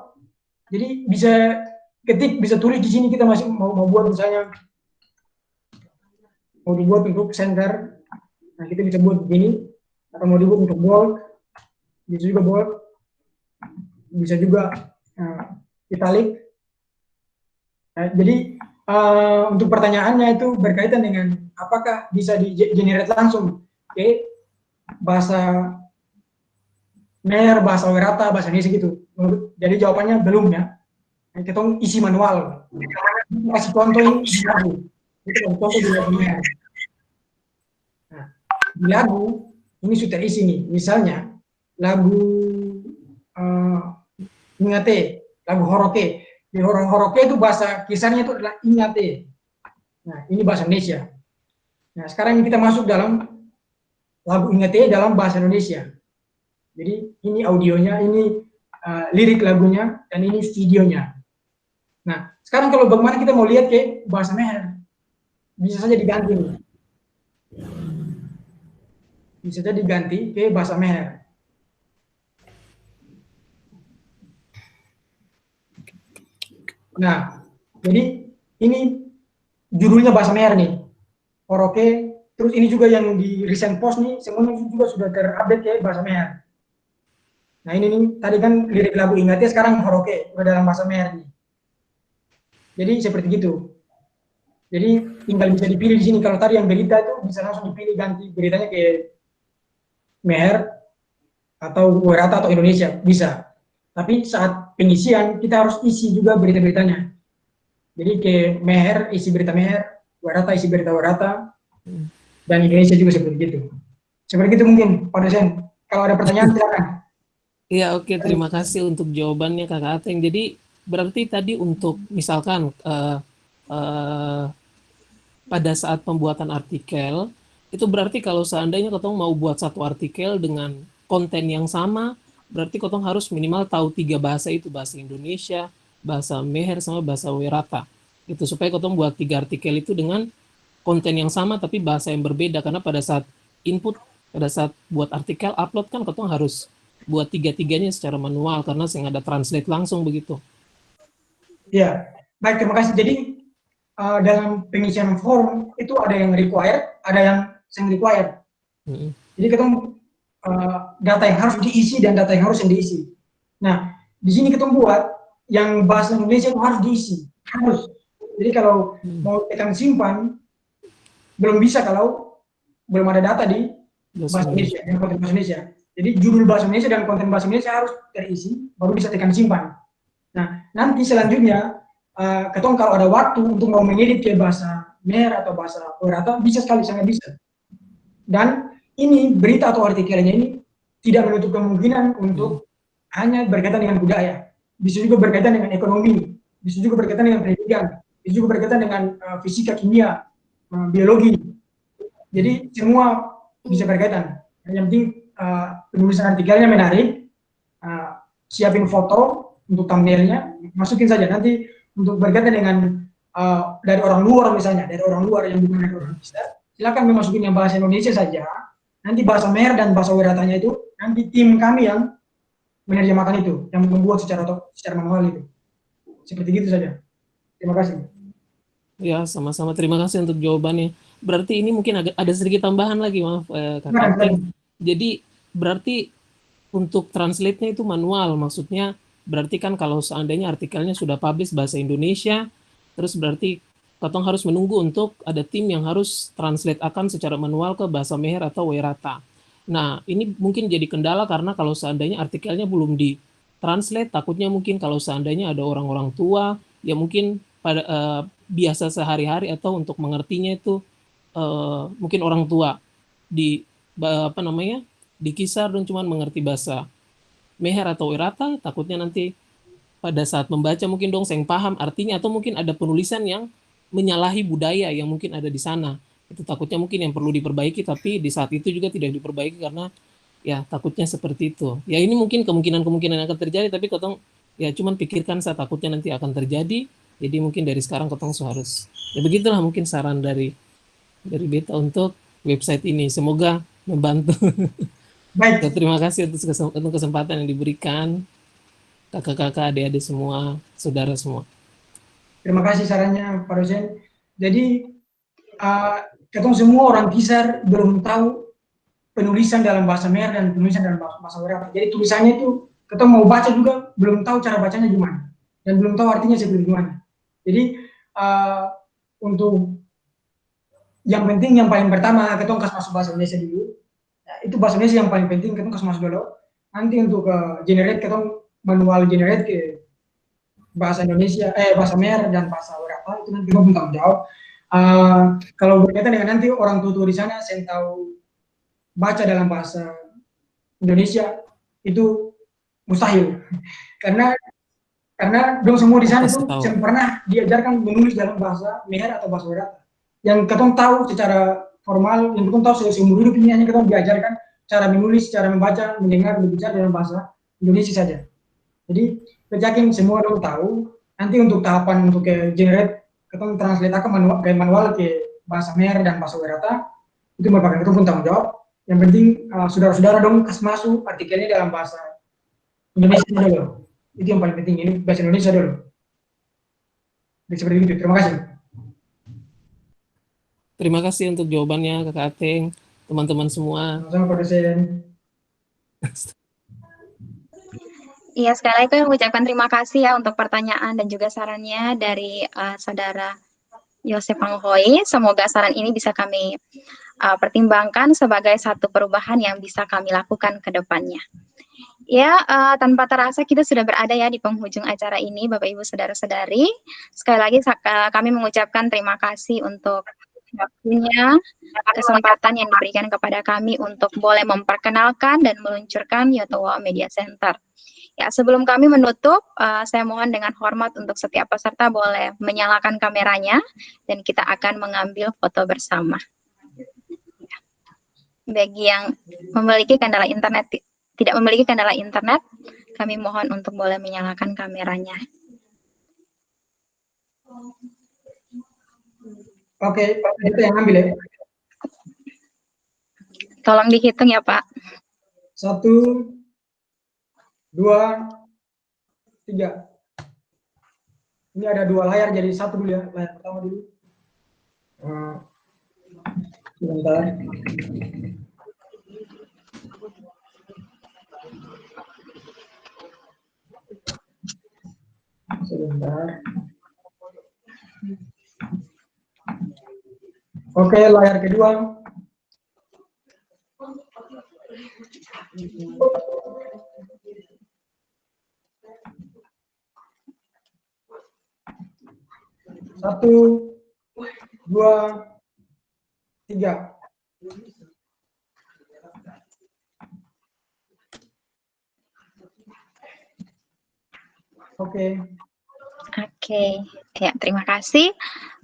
[SPEAKER 5] Jadi bisa ketik, bisa tulis di sini kita masih mau buat misalnya mau dibuat untuk center, nah kita bisa buat begini, atau mau dibuat untuk bold, bisa juga bold, bisa juga italic. Nah, jadi untuk pertanyaannya itu berkaitan dengan apakah bisa di-generate langsung ke bahasa Meher, bahasa Wirata, bahasa Indonesia gitu. Jadi jawabannya belum ya. Kita isi manual. Kasih contoh ini isi lagu. Itu contoh di lagu Meher. Nah, di lagu ini sudah isi nih. Misalnya lagu Ingate, lagu Horoke. Di Horoke itu bahasa kisarnya itu adalah Ingate. Nah, ini bahasa Indonesia. Nah, sekarang kita masuk dalam lagu Ingate dalam bahasa Indonesia. Jadi ini audionya, ini lirik lagunya, dan ini videonya. Nah, sekarang kalau bagaimana kita mau lihat ke bahasa Meher, bisa saja diganti. Bisa saja diganti ke bahasa Meher. Nah, jadi ini judulnya bahasa Meher nih, Horoke. Terus ini juga yang di recent post nih, semuanya juga sudah terupdate ke bahasa Meher. Nah ini nih, tadi kan lirik lagu Ingate, sekarang Horoke, udah dalam bahasa Meher nih. Jadi seperti itu. Jadi tinggal bisa dipilih di sini. Kalau tadi yang berita itu bisa langsung dipilih ganti beritanya ke Meher atau Wirata atau Indonesia, bisa. Tapi saat pengisian kita harus isi juga berita-beritanya. Jadi ke Meher isi berita Meher, Wirata isi berita Wirata, dan Indonesia juga seperti itu. Seperti itu mungkin Pak dosen. Kalau ada pertanyaan silakan.
[SPEAKER 11] Iya, oke, terima kasih untuk jawabannya Kakak Ateng. Jadi berarti tadi untuk misalkan pada saat pembuatan artikel itu berarti kalau seandainya Kotong mau buat satu artikel dengan konten yang sama, berarti Kotong harus minimal tahu 3 bahasa itu, bahasa Indonesia, bahasa Meher, sama bahasa Wirata. Itu supaya Kotong buat 3 artikel itu dengan konten yang sama tapi bahasa yang berbeda, karena pada saat input, pada saat buat artikel upload kan Kotong harus buat 3-3-nya secara manual karena sehingga ada translate langsung begitu.
[SPEAKER 5] Ya, baik, terima kasih. Jadi dalam pengisian form itu ada yang required, ada yang required. Jadi kita data yang harus diisi dan data yang harus diisi. Nah, di sini kita buat yang bahasa Indonesia itu harus diisi, harus. Jadi kalau mau tekan simpan, belum bisa kalau belum ada data di bahasa Indonesia, dan konten bahasa Indonesia. Jadi judul bahasa Indonesia dan konten bahasa Indonesia harus terisi, baru bisa tekan simpan. Nah, nanti selanjutnya, ketong kalau ada waktu untuk mau mengedit ke bahasa Meher atau bahasa Wirata, bisa sekali, sangat bisa. Dan ini berita atau artikelnya ini tidak menutup kemungkinan untuk hanya berkaitan dengan budaya. Bisa juga berkaitan dengan ekonomi, bisa juga berkaitan dengan pendidikan, bisa juga berkaitan dengan fisika, kimia, biologi. Jadi semua bisa berkaitan. Yang penting penulisan artikelnya menarik, siapin foto untuk thumbnailnya, masukin saja. Nanti untuk berkaitan dengan dari orang luar misalnya, dari orang luar yang bukan dari orang Indonesia, silakan memasukin yang bahasa Indonesia saja. Nanti bahasa Meher dan bahasa Wiratanya itu nanti tim kami yang menerjemahkan itu, yang membuat secara manual itu. Seperti itu saja. Terima kasih. Ya, sama-sama. Terima kasih untuk jawabannya. Berarti ini mungkin ada sedikit tambahan lagi, maaf Kakak. Jadi berarti untuk translate-nya itu manual, maksudnya berarti kan kalau seandainya artikelnya sudah publish bahasa Indonesia, terus berarti Kotong harus menunggu untuk ada tim yang harus translate akan secara manual ke bahasa Meher atau Wirata. Nah, ini mungkin jadi kendala karena kalau seandainya artikelnya belum di-translate, takutnya mungkin kalau seandainya ada orang-orang tua, ya mungkin pada biasa sehari-hari atau untuk mengertinya itu mungkin orang tua di Kisar dan cuma mengerti bahasa Meher atau Wirata, takutnya nanti pada saat membaca mungkin dong saya paham artinya, atau mungkin ada penulisan yang menyalahi budaya yang mungkin ada di sana.
[SPEAKER 11] Itu takutnya mungkin yang perlu diperbaiki, tapi di saat itu juga tidak diperbaiki karena ya takutnya seperti itu. Ya ini mungkin kemungkinan akan terjadi, tapi kotong ya cuman pikirkan saya takutnya nanti akan terjadi. Jadi mungkin dari sekarang kotong harus ya begitulah mungkin saran dari Beta untuk website ini. Semoga membantu.
[SPEAKER 5] Baik.
[SPEAKER 11] Ya, terima kasih untuk kesempatan yang diberikan kakak-kakak, adik-adik semua, saudara semua.
[SPEAKER 5] Terima kasih sarannya Pak Dosen. Jadi ketong semua orang Kisar belum tahu penulisan dalam bahasa Mer dan penulisan dalam bahasa Werata. Jadi tulisannya itu ketong mau baca juga belum tahu cara bacanya gimana dan belum tahu artinya seperti gimana. Jadi untuk yang penting yang paling pertama ketong kasih masuk bahasa Indonesia dulu. Ya, itu bahasa Indonesia yang paling penting ketong kasih masuk dulu. Nanti untuk generate ketong manual generate ke bahasa Indonesia, bahasa Mer dan bahasa Werata itu nanti ketong tanggung jawab. Kalau berkaitan dengan nanti orang tua di sana saya tahu baca dalam bahasa Indonesia itu mustahil karena dong semua di sana itu pernah diajarkan menulis dalam bahasa Mer atau bahasa Werata. Yang ketong tahu secara formal, yang ketong tahu seumur hidup ini hanya ketong diajarkan cara menulis, cara membaca, mendengar, berbicara dalam bahasa Indonesia saja. Jadi yakin semua dong tahu. Nanti untuk tahapan untuk generate ketong translate akan manual ke bahasa Mer dan bahasa Werata itu merupakan ketong pun tanggung jawab. Yang penting saudara-saudara dong kasih masuk artikelnya dalam bahasa Indonesia dulu. Itu yang paling penting, ini bahasa Indonesia dulu. Jadi seperti itu. Terima kasih.
[SPEAKER 11] Terima kasih untuk jawabannya Kakak Ateng, teman-teman semua.
[SPEAKER 5] Sama-sama Pak Dosen.
[SPEAKER 2] Iya, sekali lagi kami mengucapkan terima kasih ya untuk pertanyaan dan juga sarannya dari saudara Yosef Panghoy. Semoga saran ini bisa kami pertimbangkan sebagai satu perubahan yang bisa kami lakukan ke depannya. Ya, tanpa terasa kita sudah berada ya di penghujung acara ini, Bapak Ibu Saudara-saudari. Sekali lagi kami mengucapkan terima kasih untuk waktunya, kesempatan yang diberikan kepada kami untuk boleh memperkenalkan dan meluncurkan Yotowa Media Center. Ya, sebelum kami menutup, saya mohon dengan hormat untuk setiap peserta boleh menyalakan kameranya dan kita akan mengambil foto bersama. Bagi yang memiliki kendala internet, tidak memiliki kendala internet, kami mohon untuk boleh menyalakan kameranya.
[SPEAKER 5] Oke, itu yang ambil ya.
[SPEAKER 2] Tolong dihitung ya Pak.
[SPEAKER 5] 1, 2, 3. Ini ada 2 layar, jadi 1 dulu ya, layar pertama dulu. Sebentar. Oke, layar kedua. Satu, 2, 3. Oke.
[SPEAKER 2] Oke, ya terima kasih.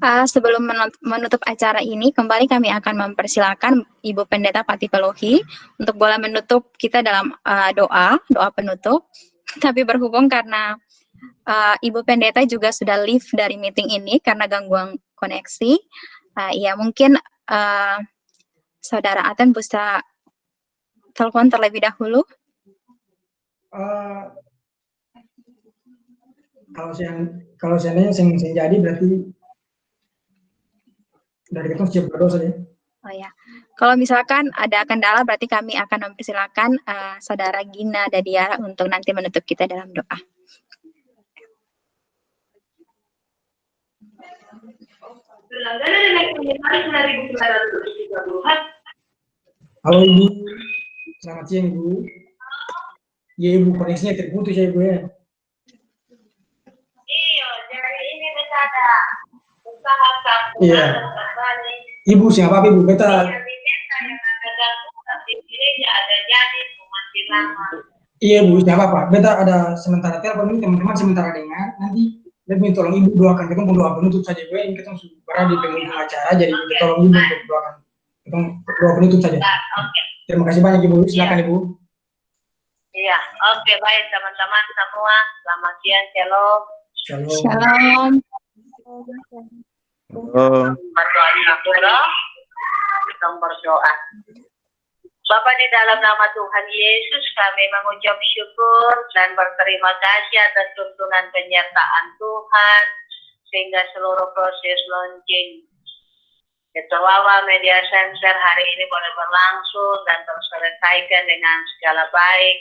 [SPEAKER 2] Sebelum menutup acara ini, kembali kami akan mempersilakan Ibu Pendeta Pati Pelohi untuk boleh menutup kita dalam doa penutup. Tapi berhubung karena Ibu Pendeta juga sudah leave dari meeting ini karena gangguan koneksi, ya mungkin Saudara Aten bisa telepon terlebih dahulu.
[SPEAKER 5] Kalau seandainya yang jadi berarti dari kita siap berdoa saja.
[SPEAKER 2] Oh ya, kalau misalkan ada kendala berarti kami akan mempersilakan Saudara Gina Dadiara untuk nanti menutup kita dalam doa.
[SPEAKER 5] Halo Ibu, selamat siang Ibu. Ya Ibu, koneksinya terputus ya Ibu ya. Iya. Ibu siapa Ibu? Beta. Iya Bu, siapa Pak? Beta ada sementara telepon ini teman-teman sementara dengar. Nanti Lebih tolong ibu doakan, kita mau doa penutup saja. Ini kita berada di penghujung acara, jadi kita tolong ibu untuk doakan. Kita doa penutup saja. Terima kasih banyak ibu, silakan ibu.
[SPEAKER 12] Iya, oke, baik teman-teman semua. Selamat siang, shalom.
[SPEAKER 2] Shalom.
[SPEAKER 12] Berdoa, kita berdoa. Bapa, di dalam nama Tuhan Yesus, kami mengucap syukur dan berterima kasih atas tuntunan penyertaan Tuhan, sehingga seluruh proses launching Ketua Media Center hari ini boleh berlangsung dan terselesaikan dengan segala baik.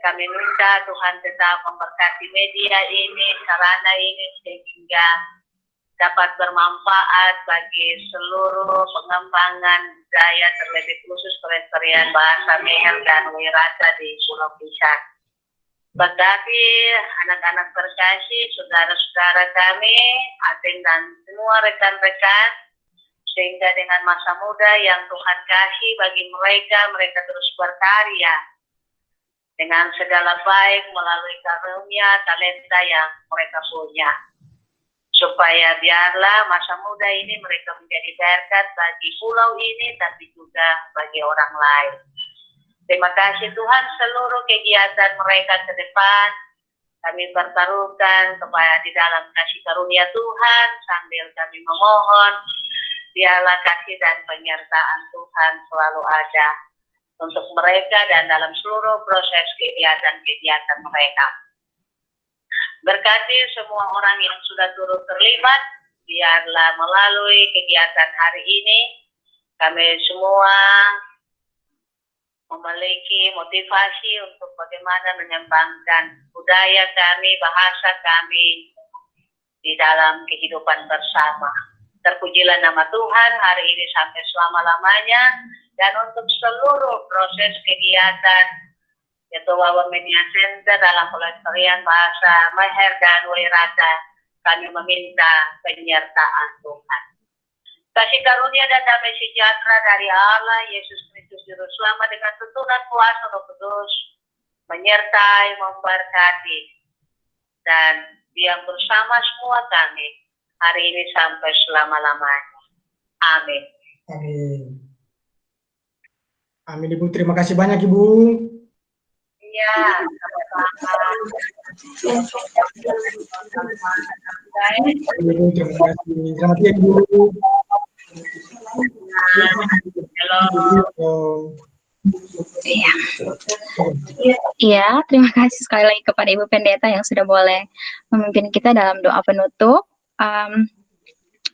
[SPEAKER 12] Kami minta Tuhan tetap memberkati media ini, sarana ini, sehingga dapat bermanfaat bagi seluruh pengembangan budaya, terlebih khusus pelestarian bahasa Meher dan Wirata di Pulau Pisang. Berkati anak-anak terkasih, saudara-saudara kami, Ateng dan semua rekan-rekan, sehingga dengan masa muda yang Tuhan kasih bagi mereka terus berkarya dengan segala baik melalui karunia, talenta yang mereka punya. Supaya biarlah masa muda ini mereka menjadi berkat bagi pulau ini, tapi juga bagi orang lain. Terima kasih Tuhan, seluruh kegiatan mereka ke depan kami pertaruhkan kepada di dalam kasih karunia Tuhan, sambil kami memohon biarlah kasih dan penyertaan Tuhan selalu ada untuk mereka dan dalam seluruh proses kegiatan-kegiatan mereka. Berkati semua orang yang sudah turut terlibat, biarlah melalui kegiatan hari ini, kami semua memiliki motivasi untuk bagaimana mengembangkan budaya kami, bahasa kami di dalam kehidupan bersama. Terpujilah nama Tuhan hari ini sampai selama-lamanya, dan untuk seluruh proses kegiatan Ketua Media Center dalam pelestarian bahasa Meher dan Wirata, kami meminta penyertaan Tuhan. Kasih karunia dan damai sejahtera dari Allah Yesus Kristus Juru Selamat dengan tuntunan kuasa Roh Kudus menyertai, memberkati, dan diam bersama semua kami hari ini sampai selama-lamanya. Amin.
[SPEAKER 5] Amin. Amin Ibu, terima kasih banyak Ibu.
[SPEAKER 12] Iya, sama-sama.
[SPEAKER 5] Ibu, terima kasih. Selamat siang Ibu.
[SPEAKER 2] Iya, terima kasih sekali lagi kepada Ibu Pendeta yang sudah boleh memimpin kita dalam doa penutup.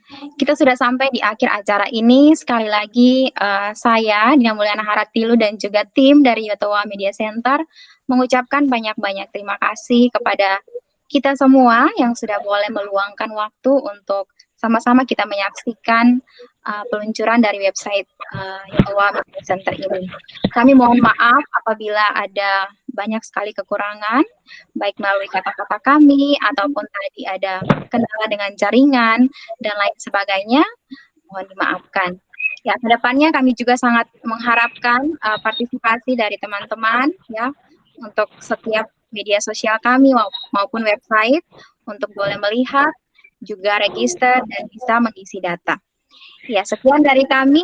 [SPEAKER 2] Kita sudah sampai di akhir acara ini. Sekali lagi saya Dina Mulyana Haratilu dan juga tim dari Yotowa Media Center mengucapkan banyak-banyak terima kasih kepada kita semua yang sudah boleh meluangkan waktu untuk sama-sama kita menyaksikan peluncuran dari website Yotowa Media Center ini. Kami mohon maaf apabila ada banyak sekali kekurangan, baik melalui kata-kata kami, ataupun tadi ada kendala dengan jaringan, dan lain sebagainya, mohon dimaafkan. Ya, kedepannya kami juga sangat mengharapkan partisipasi dari teman-teman, ya, untuk setiap media sosial kami maupun website, untuk boleh melihat, juga register, dan bisa mengisi data. Ya, sekian dari kami,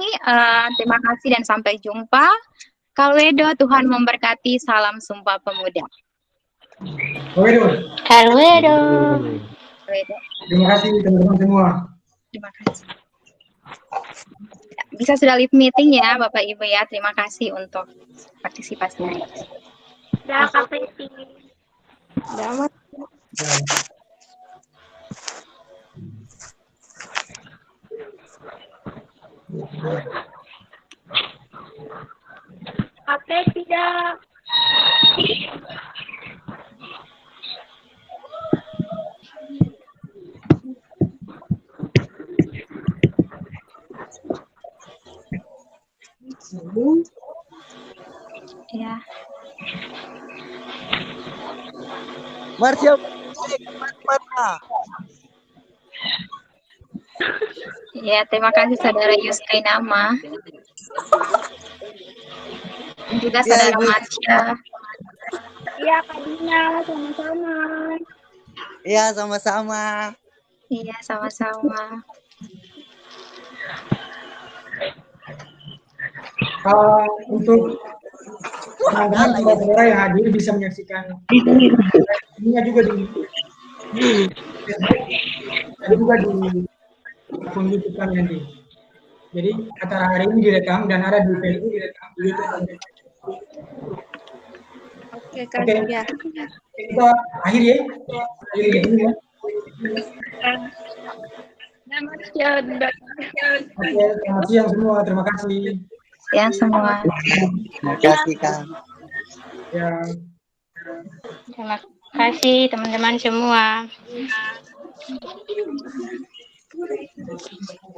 [SPEAKER 2] terima kasih dan sampai jumpa. Kalwedo, Tuhan memberkati, salam Sumpah Pemuda.
[SPEAKER 10] Kalwedo.
[SPEAKER 5] Terima kasih teman-teman semua.
[SPEAKER 2] Terima kasih. Bisa sudah live meeting ya Bapak Ibu ya, terima kasih untuk partisipasinya.
[SPEAKER 10] Sudah KPT. Selamat. Apa tidak?
[SPEAKER 2] Ya.
[SPEAKER 13] Marsial
[SPEAKER 2] Ya, terima kasih Saudara Yuskainama. Dan juga Saudara Marsha.
[SPEAKER 10] Iya, Kak Dina, sama-sama.
[SPEAKER 13] Iya, sama-sama.
[SPEAKER 2] Iya, sama-sama.
[SPEAKER 5] Untuk teman-teman saudara yang hadir bisa menyaksikan ini juga di akun YouTube kami nanti. Jadi acara hari ini direkam dan ada di Facebook, direkam di YouTube. Oke. Kita akhiri ya. Akhiri ya. Oke, selamat siang semua. Terima kasih.
[SPEAKER 2] Siang semua.
[SPEAKER 13] Terima kasih, Kang.
[SPEAKER 5] Ya.
[SPEAKER 10] Terima kasih teman-teman semua.